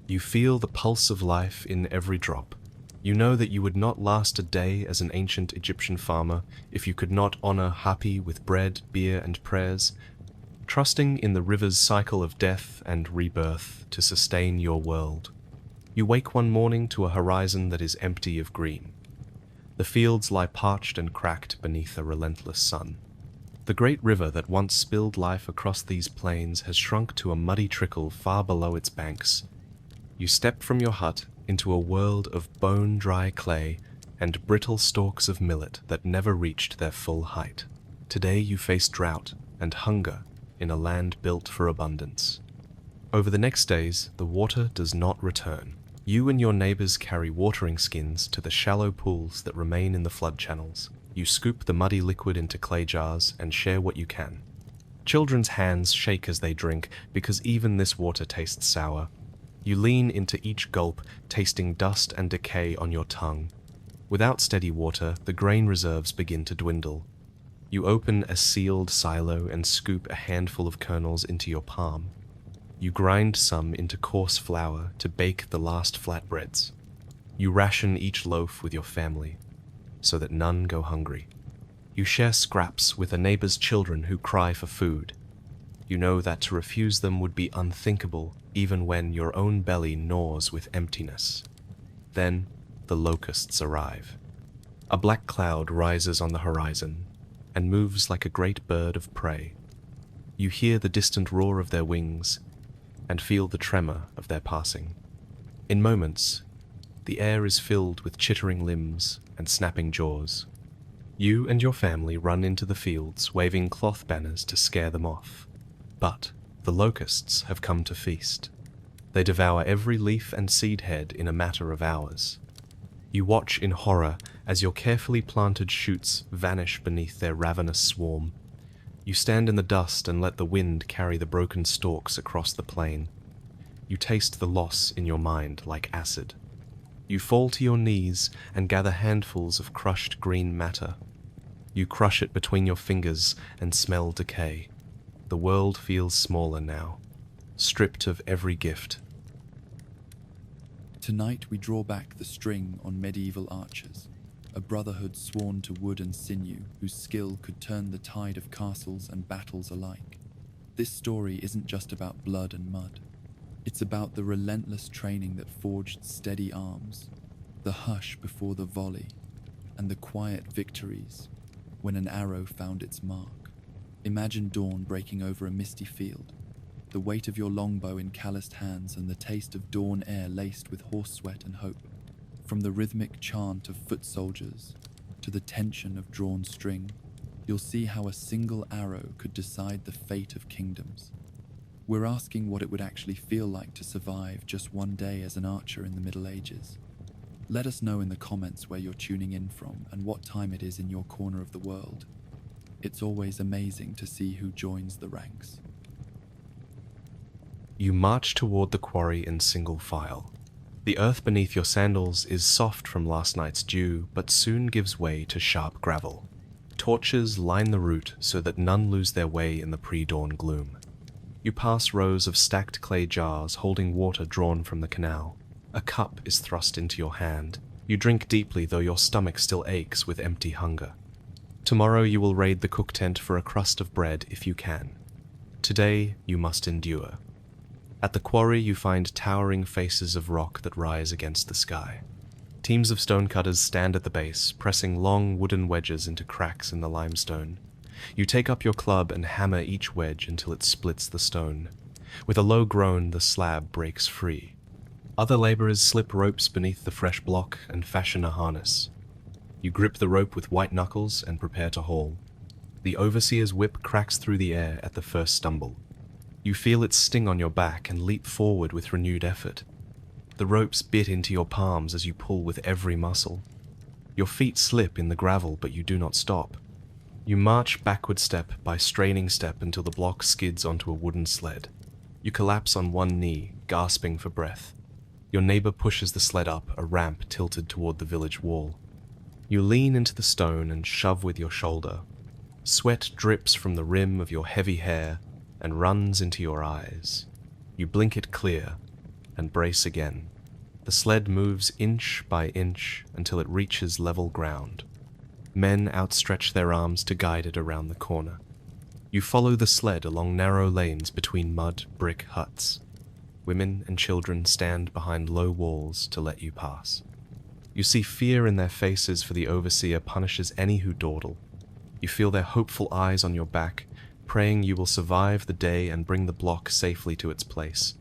Speaker 1: You feel the pulse of life in every drop. You know that you would not last a day as an ancient Egyptian farmer if you could not honor Hapi with bread, beer, and prayers, trusting in the river's cycle of death and rebirth to sustain your world. You wake one morning to a horizon that is empty of green. The fields lie parched and cracked beneath a relentless sun. The great river that once spilled life across these plains has shrunk to a muddy trickle far below its banks. You step from your hut into a world of bone-dry clay and brittle stalks of millet that never reached their full height. Today you face drought and hunger in a land built for abundance. Over the next days, the water does not return. You and your neighbors carry watering skins to the shallow pools that remain in the flood channels. You scoop the muddy liquid into clay jars and share what you can. Children's hands shake as they drink because even this water tastes sour. You lean into each gulp, tasting dust and decay on your tongue. Without steady water, the grain reserves begin to dwindle. You open a sealed silo and scoop a handful of kernels into your palm. You grind some into coarse flour to bake the last flatbreads. You ration each loaf with your family, so that none go hungry. You share scraps with a neighbor's children who cry for food. You know that to refuse them would be unthinkable, even when your own belly gnaws with emptiness. Then the locusts arrive. A black cloud rises on the horizon and moves like a great bird of prey. You hear the distant roar of their wings and feel the tremor of their passing. In moments, the air is filled with chittering limbs and snapping jaws. You and your family run into the fields, waving cloth banners to scare them off. But the locusts have come to feast. They devour every leaf and seed head in a matter of hours. You watch in horror as your carefully planted shoots vanish beneath their ravenous swarm. You stand in the dust and let the wind carry the broken stalks across the plain. You taste the loss in your mind like acid. You fall to your knees and gather handfuls of crushed green matter. You crush it between your fingers and smell decay. The world feels smaller now, stripped of every gift.
Speaker 2: Tonight we draw back the string on medieval archers, a brotherhood sworn to wood and sinew whose skill could turn the tide of castles and battles alike. This story isn't just about blood and mud. It's about the relentless training that forged steady arms, the hush before the volley, and the quiet victories when an arrow found its mark. Imagine dawn breaking over a misty field, the weight of your longbow in calloused hands and the taste of dawn air laced with horse sweat and hope. From the rhythmic chant of foot soldiers to the tension of drawn string, you'll see how a single arrow could decide the fate of kingdoms. We're asking what it would actually feel like to survive just one day as an archer in the Middle Ages. Let us know in the comments where you're tuning in from and what time it is in your corner of the world. It's always amazing to see who joins the ranks.
Speaker 1: You march toward the quarry in single file. The earth beneath your sandals is soft from last night's dew, but soon gives way to sharp gravel. Torches line the route so that none lose their way in the pre-dawn gloom. You pass rows of stacked clay jars holding water drawn from the canal. A cup is thrust into your hand. You drink deeply, though your stomach still aches with empty hunger. Tomorrow you will raid the cook tent for a crust of bread if you can. Today you must endure. At the quarry you find towering faces of rock that rise against the sky. Teams of stonecutters stand at the base, pressing long wooden wedges into cracks in the limestone. You take up your club and hammer each wedge until it splits the stone. With a low groan, the slab breaks free. Other laborers slip ropes beneath the fresh block and fashion a harness. You grip the rope with white knuckles and prepare to haul. The overseer's whip cracks through the air at the first stumble. You feel its sting on your back and leap forward with renewed effort. The ropes bit into your palms as you pull with every muscle. Your feet slip in the gravel, but you do not stop. You march backward step by straining step until the block skids onto a wooden sled. You collapse on one knee, gasping for breath. Your neighbor pushes the sled up a ramp tilted toward the village wall. You lean into the stone and shove with your shoulder. Sweat drips from the rim of your heavy hair and runs into your eyes. You blink it clear and brace again. The sled moves inch by inch until it reaches level ground. Men outstretch their arms to guide it around the corner. You follow the sled along narrow lanes between mud brick huts. Women and children stand behind low walls to let you pass. You see fear in their faces, for the overseer punishes any who dawdle. You feel their hopeful eyes on your back, praying you will survive the day and bring the block safely to its place.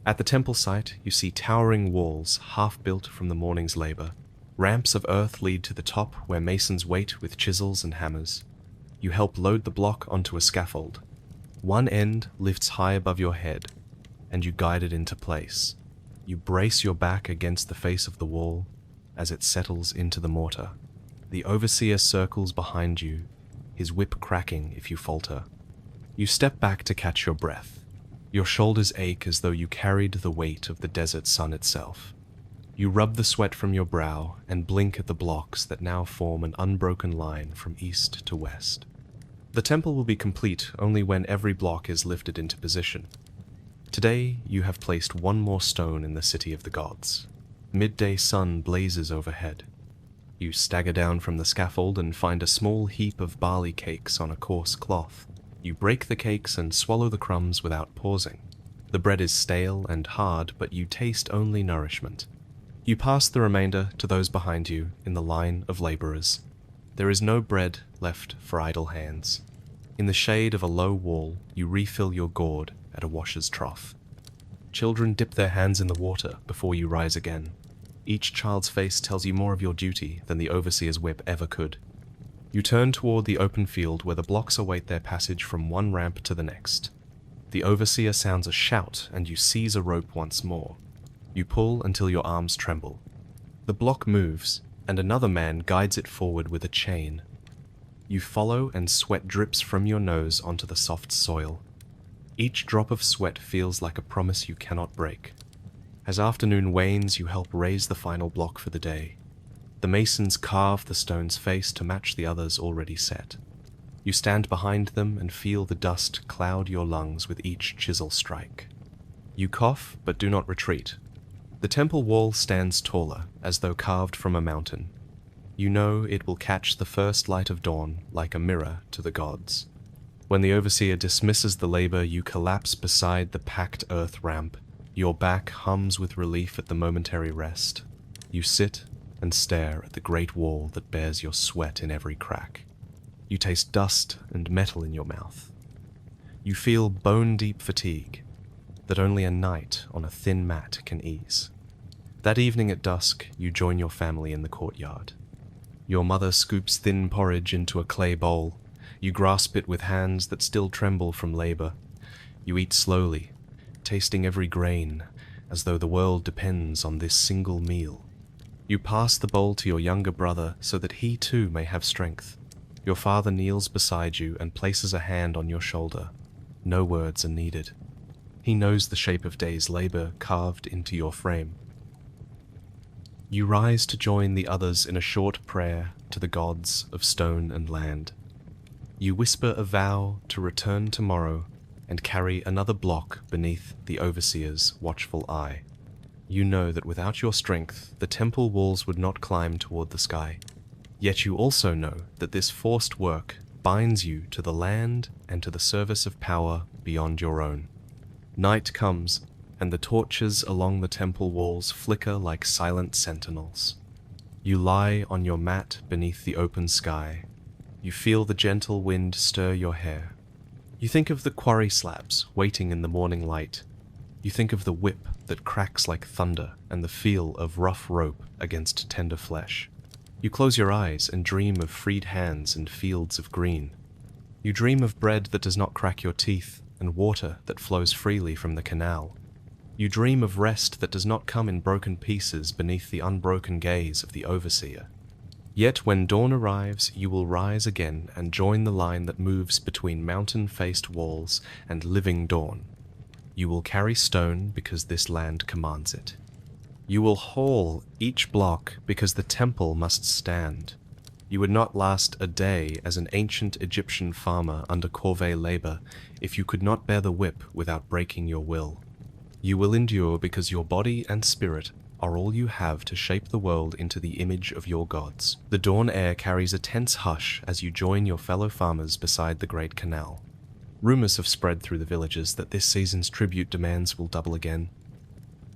Speaker 1: At the temple site, you see towering walls, half-built from the morning's labor. Ramps of earth lead to the top, where masons wait with chisels and hammers. You help load the block onto a scaffold. One end lifts high above your head, and you guide it into place. You brace your back against the face of the wall as it settles into the mortar. The overseer circles behind you, his whip cracking if you falter. You step back to catch your breath. Your shoulders ache as though you carried the weight of the desert sun itself. You rub the sweat from your brow and blink at the blocks that now form an unbroken line from east to west. The temple will be complete only when every block is lifted into position. Today, you have placed one more stone in the city of the gods. Midday sun blazes overhead. You stagger down from the scaffold and find a small heap of barley cakes on a coarse cloth. You break the cakes and swallow the crumbs without pausing. The bread is stale and hard, but you taste only nourishment. You pass the remainder to those behind you in the line of laborers. There is no bread left for idle hands. In the shade of a low wall, you refill your gourd at a washer's trough. Children dip their hands in the water before you rise again. Each child's face tells you more of your duty than the overseer's whip ever could. You turn toward the open field where the blocks await their passage from one ramp to the next. The overseer sounds a shout and you seize a rope once more. You pull until your arms tremble. The block moves, and another man guides it forward with a chain. You follow, and sweat drips from your nose onto the soft soil. Each drop of sweat feels like a promise you cannot break. As afternoon wanes, you help raise the final block for the day. The masons carve the stone's face to match the others already set. You stand behind them and feel the dust cloud your lungs with each chisel strike. You cough, but do not retreat. The temple wall stands taller, as though carved from a mountain. You know it will catch the first light of dawn like a mirror to the gods. When the overseer dismisses the labor, you collapse beside the packed earth ramp. Your back hums with relief at the momentary rest. You sit and stare at the great wall that bears your sweat in every crack. You taste dust and metal in your mouth. You feel bone-deep fatigue that only a night on a thin mat can ease. That evening at dusk, you join your family in the courtyard. Your mother scoops thin porridge into a clay bowl. You grasp it with hands that still tremble from labor. You eat slowly, tasting every grain, as though the world depends on this single meal. You pass the bowl to your younger brother so that he too may have strength. Your father kneels beside you and places a hand on your shoulder. No words are needed. He knows the shape of day's labor carved into your frame. You rise to join the others in a short prayer to the gods of stone and land. You whisper a vow to return tomorrow and carry another block beneath the overseer's watchful eye. You know that without your strength, the temple walls would not climb toward the sky. Yet you also know that this forced work binds you to the land and to the service of power beyond your own. Night comes, and the torches along the temple walls flicker like silent sentinels. You lie on your mat beneath the open sky. You feel the gentle wind stir your hair. You think of the quarry slabs waiting in the morning light. You think of the whip that cracks like thunder and the feel of rough rope against tender flesh. You close your eyes and dream of freed hands and fields of green. You dream of bread that does not crack your teeth and water that flows freely from the canal. You dream of rest that does not come in broken pieces beneath the unbroken gaze of the overseer. Yet when dawn arrives, you will rise again and join the line that moves between mountain-faced walls and living dawn. You will carry stone because this land commands it. You will haul each block because the temple must stand. You would not last a day as an ancient Egyptian farmer under corvée labor if you could not bear the whip without breaking your will. You will endure because your body and spirit are all you have to shape the world into the image of your gods. The dawn air carries a tense hush as you join your fellow farmers beside the Great Canal. Rumors have spread through the villages that this season's tribute demands will double again.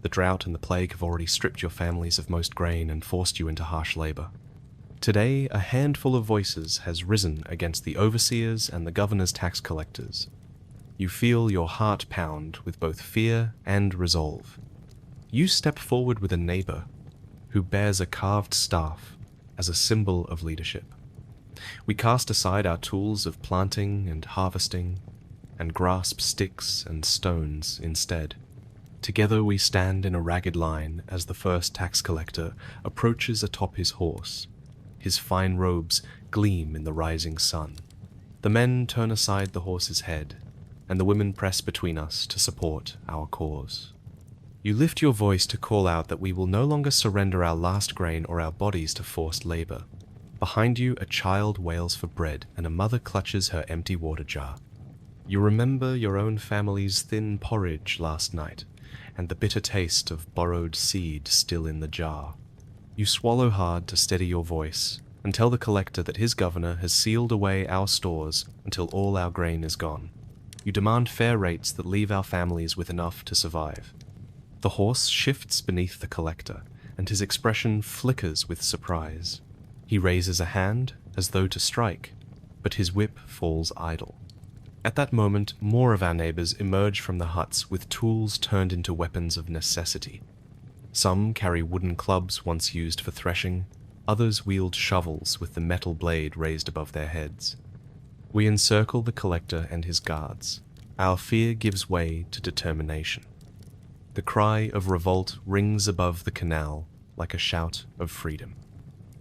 Speaker 1: The drought and the plague have already stripped your families of most grain and forced you into harsh labor. Today, a handful of voices has risen against the overseers and the governor's tax collectors. You feel your heart pound with both fear and resolve. You step forward with a neighbor who bears a carved staff as a symbol of leadership. We cast aside our tools of planting and harvesting and grasp sticks and stones instead. Together we stand in a ragged line as the first tax collector approaches atop his horse. His fine robes gleam in the rising sun. The men turn aside the horse's head, and the women press between us to support our cause. You lift your voice to call out that we will no longer surrender our last grain or our bodies to forced labor. Behind you, a child wails for bread, and a mother clutches her empty water jar. You remember your own family's thin porridge last night, and the bitter taste of borrowed seed still in the jar. You swallow hard to steady your voice, and tell the collector that his governor has sealed away our stores until all our grain is gone. You demand fair rates that leave our families with enough to survive. The horse shifts beneath the collector, and his expression flickers with surprise. He raises a hand as though to strike, but his whip falls idle. At that moment, more of our neighbors emerge from the huts with tools turned into weapons of necessity. Some carry wooden clubs once used for threshing, others wield shovels with the metal blade raised above their heads. We encircle the collector and his guards. Our fear gives way to determination. The cry of revolt rings above the canal like a shout of freedom.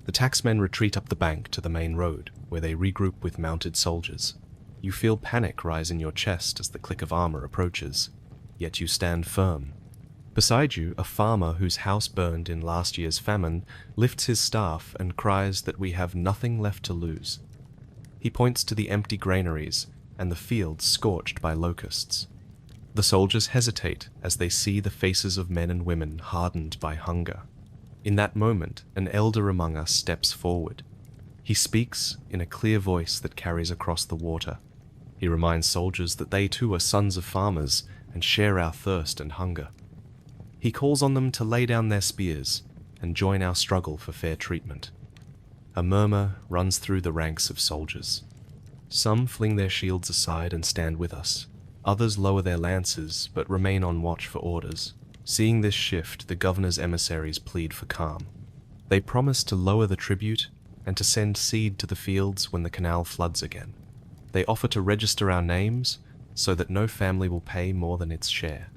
Speaker 1: The taxmen retreat up the bank to the main road, where they regroup with mounted soldiers. You feel panic rise in your chest as the click of armor approaches, yet you stand firm. Beside you, a farmer whose house burned in last year's famine lifts his staff and cries that we have nothing left to lose. He points to the empty granaries and the fields scorched by locusts. The soldiers hesitate as they see the faces of men and women hardened by hunger. In that moment, an elder among us steps forward. He speaks in a clear voice that carries across the water. He reminds soldiers that they too are sons of farmers and share our thirst and hunger. He calls on them to lay down their spears and join our struggle for fair treatment. A murmur runs through the ranks of soldiers. Some fling their shields aside and stand with us. Others lower their lances but remain on watch for orders. Seeing this shift, the governor's emissaries plead for calm. They promise to lower the tribute and to send seed to the fields when the canal floods again. They offer to register our names so that no family will pay more than its share.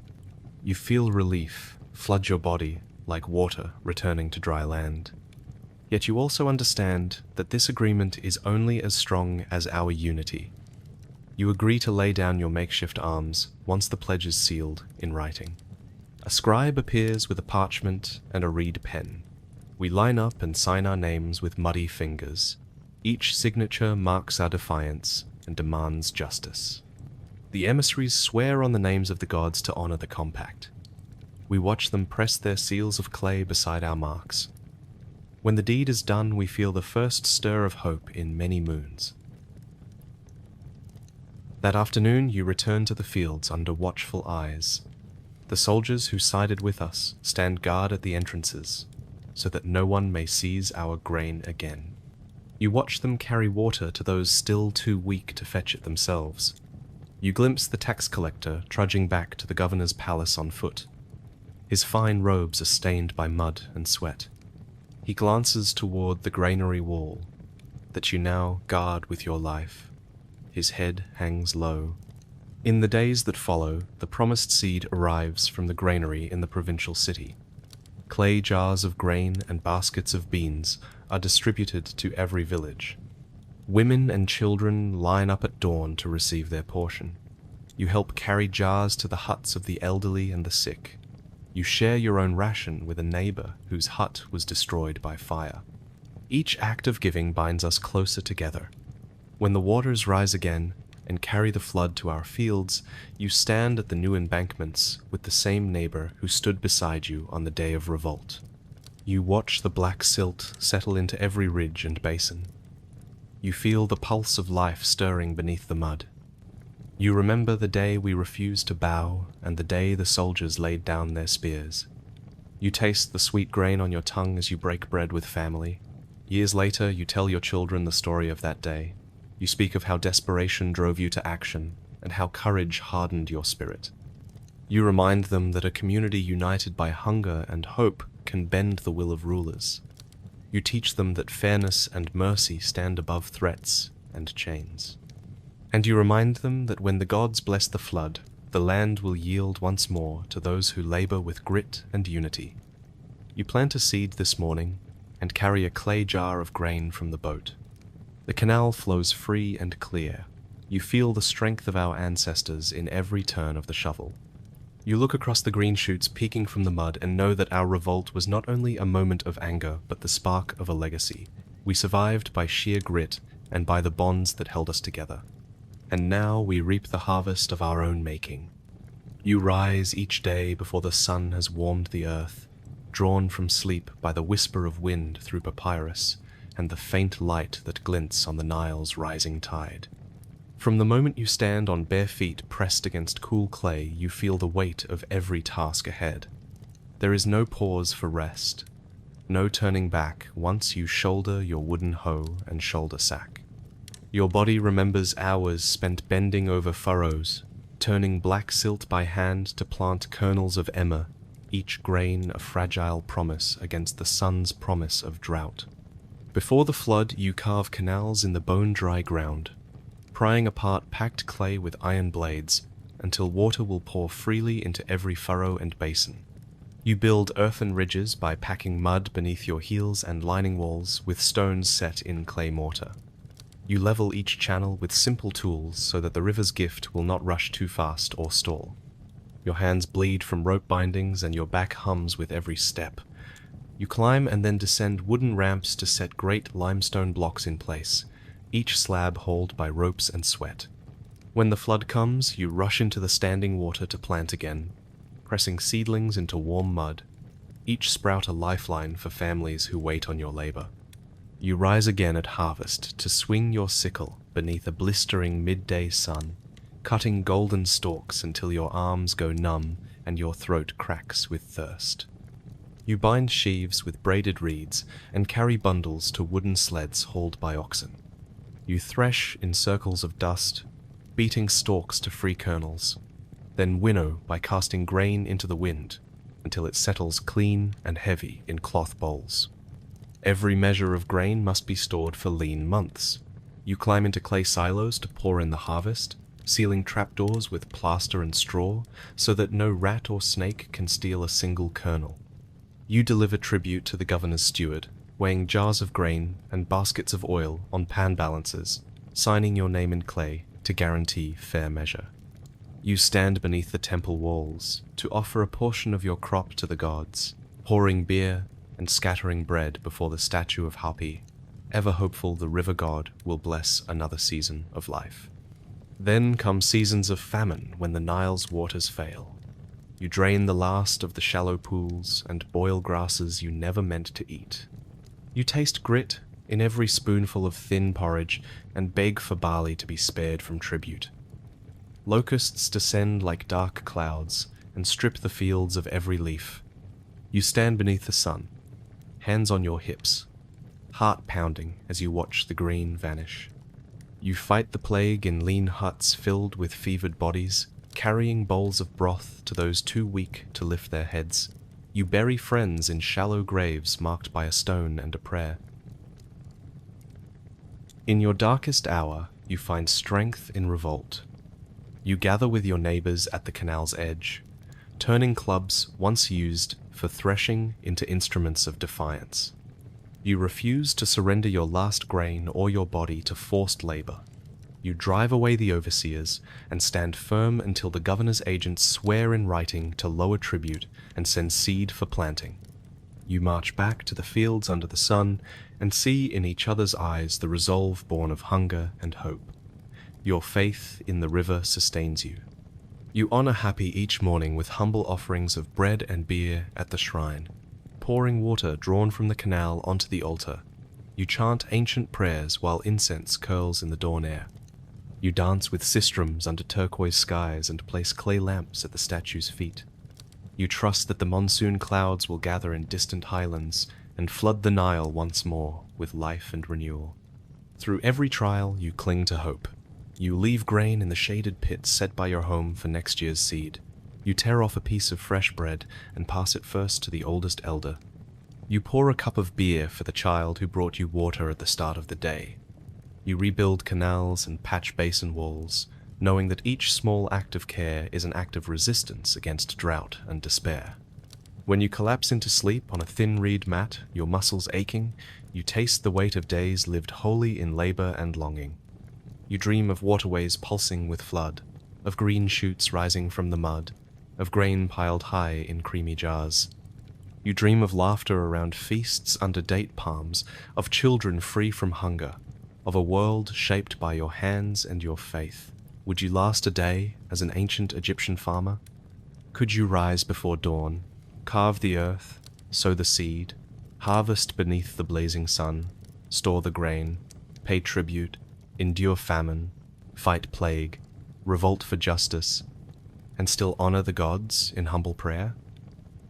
Speaker 1: You feel relief flood your body like water returning to dry land. Yet you also understand that this agreement is only as strong as our unity. You agree to lay down your makeshift arms once the pledge is sealed in writing. A scribe appears with a parchment and a reed pen. We line up and sign our names with muddy fingers. Each signature marks our defiance and demands justice. The emissaries swear on the names of the gods to honor the compact. We watch them press their seals of clay beside our marks. When the deed is done, we feel the first stir of hope in many moons. That afternoon, you return to the fields under watchful eyes. The soldiers who sided with us stand guard at the entrances, so that no one may seize our grain again. You watch them carry water to those still too weak to fetch it themselves. You glimpse the tax collector trudging back to the governor's palace on foot. His fine robes are stained by mud and sweat. He glances toward the granary wall that you now guard with your life. His head hangs low, In the days that follow, the promised seed arrives from the granary in the provincial city. Clay jars of grain and baskets of beans are distributed to every village. Women and children line up at dawn to receive their portion. You help carry jars to the huts of the elderly and the sick. You share your own ration with a neighbor whose hut was destroyed by fire. Each act of giving binds us closer together. When the waters rise again and carry the flood to our fields, you stand at the new embankments with the same neighbor who stood beside you on the day of revolt. You watch the black silt settle into every ridge and basin. You feel the pulse of life stirring beneath the mud. You remember the day we refused to bow and the day the soldiers laid down their spears. You taste the sweet grain on your tongue as you break bread with family. Years later, you tell your children the story of that day. You speak of how desperation drove you to action and how courage hardened your spirit. You remind them that a community united by hunger and hope can bend the will of rulers. You teach them that fairness and mercy stand above threats and chains. And you remind them that when the gods bless the flood, the land will yield once more to those who labor with grit and unity. You plant a seed this morning and carry a clay jar of grain from the boat. The canal flows free and clear. You feel the strength of our ancestors in every turn of the shovel. You look across the green shoots peeking from the mud and know that our revolt was not only a moment of anger, but the spark of a legacy. We survived by sheer grit and by the bonds that held us together. And now we reap the harvest of our own making. You rise each day before the sun has warmed the earth, drawn from sleep by the whisper of wind through papyrus and the faint light that glints on the Nile's rising tide. From the moment you stand on bare feet pressed against cool clay, you feel the weight of every task ahead. There is no pause for rest, no turning back once you shoulder your wooden hoe and shoulder sack. Your body remembers hours spent bending over furrows, turning black silt by hand to plant kernels of emmer, each grain a fragile promise against the sun's promise of drought. Before the flood, you carve canals in the bone-dry ground, prying apart packed clay with iron blades until water will pour freely into every furrow and basin. You build earthen ridges by packing mud beneath your heels and lining walls with stones set in clay mortar. You level each channel with simple tools so that the river's gift will not rush too fast or stall. Your hands bleed from rope bindings and your back hums with every step. You climb and then descend wooden ramps to set great limestone blocks in place, each slab hauled by ropes and sweat. When the flood comes, you rush into the standing water to plant again, pressing seedlings into warm mud, each sprout a lifeline for families who wait on your labor. You rise again at harvest to swing your sickle beneath a blistering midday sun, cutting golden stalks until your arms go numb and your throat cracks with thirst. You bind sheaves with braided reeds and carry bundles to wooden sleds hauled by oxen. You thresh in circles of dust, beating stalks to free kernels, then winnow by casting grain into the wind until it settles clean and heavy in cloth bowls. Every measure of grain must be stored for lean months. You climb into clay silos to pour in the harvest, sealing trapdoors with plaster and straw so that no rat or snake can steal a single kernel. You deliver tribute to the governor's steward, weighing jars of grain and baskets of oil on pan balances, signing your name in clay to guarantee fair measure. You stand beneath the temple walls to offer a portion of your crop to the gods, pouring beer and scattering bread before the statue of Hapi, ever hopeful the river god will bless another season of life. Then come seasons of famine when the Nile's waters fail. You drain the last of the shallow pools and boil grasses you never meant to eat. You taste grit in every spoonful of thin porridge and beg for barley to be spared from tribute. Locusts descend like dark clouds and strip the fields of every leaf. You stand beneath the sun, hands on your hips, heart pounding as you watch the green vanish. You fight the plague in lean huts filled with fevered bodies, carrying bowls of broth to those too weak to lift their heads. You bury friends in shallow graves marked by a stone and a prayer. In your darkest hour, you find strength in revolt. You gather with your neighbors at the canal's edge, turning clubs once used for threshing into instruments of defiance. You refuse to surrender your last grain or your body to forced labor. You drive away the overseers and stand firm until the governor's agents swear in writing to lower tribute and send seed for planting. You march back to the fields under the sun and see in each other's eyes the resolve born of hunger and hope. Your faith in the river sustains you. You honor Happy each morning with humble offerings of bread and beer at the shrine, pouring water drawn from the canal onto the altar. You chant ancient prayers while incense curls in the dawn air. You dance with sistrums under turquoise skies and place clay lamps at the statue's feet. You trust that the monsoon clouds will gather in distant highlands and flood the Nile once more with life and renewal. Through every trial, you cling to hope. You leave grain in the shaded pit set by your home for next year's seed. You tear off a piece of fresh bread and pass it first to the oldest elder. You pour a cup of beer for the child who brought you water at the start of the day. You rebuild canals and patch basin walls, knowing that each small act of care is an act of resistance against drought and despair. When you collapse into sleep on a thin reed mat, your muscles aching, you taste the weight of days lived wholly in labor and longing. You dream of waterways pulsing with flood, of green shoots rising from the mud, of grain piled high in creamy jars. You dream of laughter around feasts under date palms, of children free from hunger, of a world shaped by your hands and your faith. Would you last a day as an ancient Egyptian farmer? Could you rise before dawn, carve the earth, sow the seed, harvest beneath the blazing sun, store the grain, pay tribute, endure famine, fight plague, revolt for justice, and still honor the gods in humble prayer?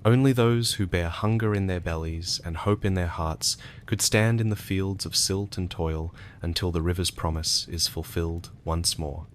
Speaker 1: Only those who bear hunger in their bellies and hope in their hearts could stand in the fields of silt and toil until the river's promise is fulfilled once more.